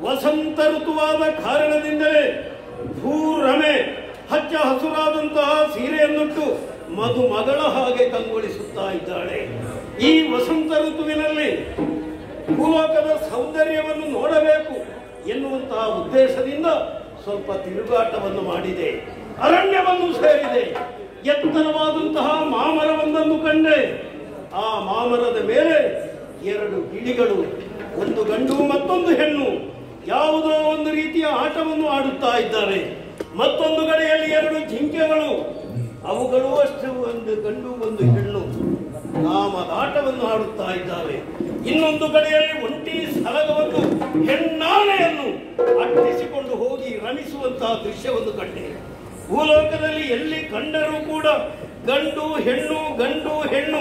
Speaker 4: ವಸಂತ ಋತುವಾದ ಕಾರಣದಿಂದಲೇ ಭೂರಮೆ ಹಚ್ಚ ಹಸುರಾದಂತಹ ಸೀರೆಯನ್ನುಟ್ಟು ಮಧುಮಗಳ ಹಾಗೆ ಕಂಗೊಳಿಸುತ್ತಾ ಇದ್ದಾಳೆ. ಈ ವಸಂತ ಋತುವಿನಲ್ಲಿ ಭೂಲೋಕದ ಸೌಂದರ್ಯವನ್ನು ನೋಡಬೇಕು ಎನ್ನುವಂತಹ ಉದ್ದೇಶದಿಂದ ಸ್ವಲ್ಪ ತಿರುಗಾಟವನ್ನು ಮಾಡಿದೆ. ಅರಣ್ಯವನ್ನು ಸೇರಿದೆ. ಎತ್ತರವಾದಂತಹ ಮಾಮರವೊಂದನ್ನು ಕಂಡೆ. ಆ ಮಾಮರದ ಮೇಲೆ 2 ಗಿಳಿಗಳು, ಒಂದು ಗಂಡು ಮತ್ತೊಂದು ಹೆಣ್ಣು, ಯಾವುದೋ ಒಂದು ರೀತಿಯ ಆಟವನ್ನು ಆಡುತ್ತಾ ಇದ್ದಾರೆ. ಮತ್ತೊಂದು ಕಡೆಯಲ್ಲಿ 2 ಜಿಂಕೆಗಳು, ಅವುಗಳು ಅಷ್ಟೇ, ಒಂದು ಗಂಡು ಒಂದು ಹೆಣ್ಣು, ಆಟವನ್ನು ಆಡುತ್ತಾ ಇದ್ದಾವೆ. ಇನ್ನೊಂದು ಕಡೆಯಲ್ಲಿ ಒಂಟಿ ಸಲಗವನ್ನು ಹೆಣ್ಣಾನೆಯನ್ನು ಅಟ್ಟಿಸಿಕೊಂಡು ಹೋಗಿ ರಮಿಸುವಂತಹ ದೃಶ್ಯವನ್ನು ಕಂಡೆ. ಭೂಲೋಕದಲ್ಲಿ ಎಲ್ಲಿ ಕಂಡರೂ ಕೂಡ ಗಂಡು ಹೆಣ್ಣು ಗಂಡು ಹೆಣ್ಣು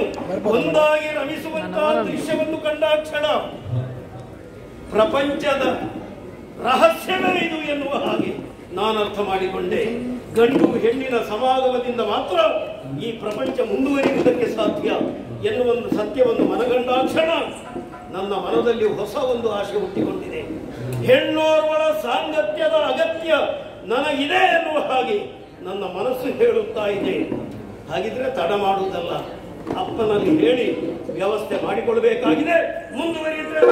Speaker 4: ಒಂದಾಗಿ ರಮಿಸುವಂತಹ ದೃಶ್ಯವನ್ನು ಕಂಡಾಕ್ಷಣ ಪ್ರಪಂಚದ ರಹಸ್ಯವೇ ಇದು ಎನ್ನುವ ಹಾಗೆ ನಾನು ಅರ್ಥ ಮಾಡಿಕೊಂಡೆ. ಗಂಡು ಹೆಣ್ಣಿನ ಸಮಾಗಮದಿಂದ ಮಾತ್ರ ಈ ಪ್ರಪಂಚ ಮುಂದುವರಿಯುವುದಕ್ಕೆ ಸಾಧ್ಯ ಎನ್ನುವ ಒಂದು ಸತ್ಯವನ್ನು ಮನಗಂಡಾಕ್ಷಣ ನನ್ನ ಮನದಲ್ಲಿ ಹೊಸ ಒಂದು ಆಶೆ ಹುಟ್ಟಿಕೊಂಡಿದೆ. ಹೆಣ್ಣೋರ್ವಳ ಸಾಂಗತ್ಯದ ಅಗತ್ಯ ನನಗಿದೆ ಎನ್ನುವ ಹಾಗೆ ನನ್ನ ಮನಸ್ಸು ಹೇಳುತ್ತಾ ಇದೆ. ಹಾಗಿದ್ರೆ ತಡ ಮಾಡುವುದಲ್ಲ, ಅಪ್ಪನಲ್ಲಿ ಹೇಳಿ ವ್ಯವಸ್ಥೆ ಮಾಡಿಕೊಳ್ಬೇಕಾಗಿದೆ. ಮುಂದುವರಿಯುತ್ತದೆ.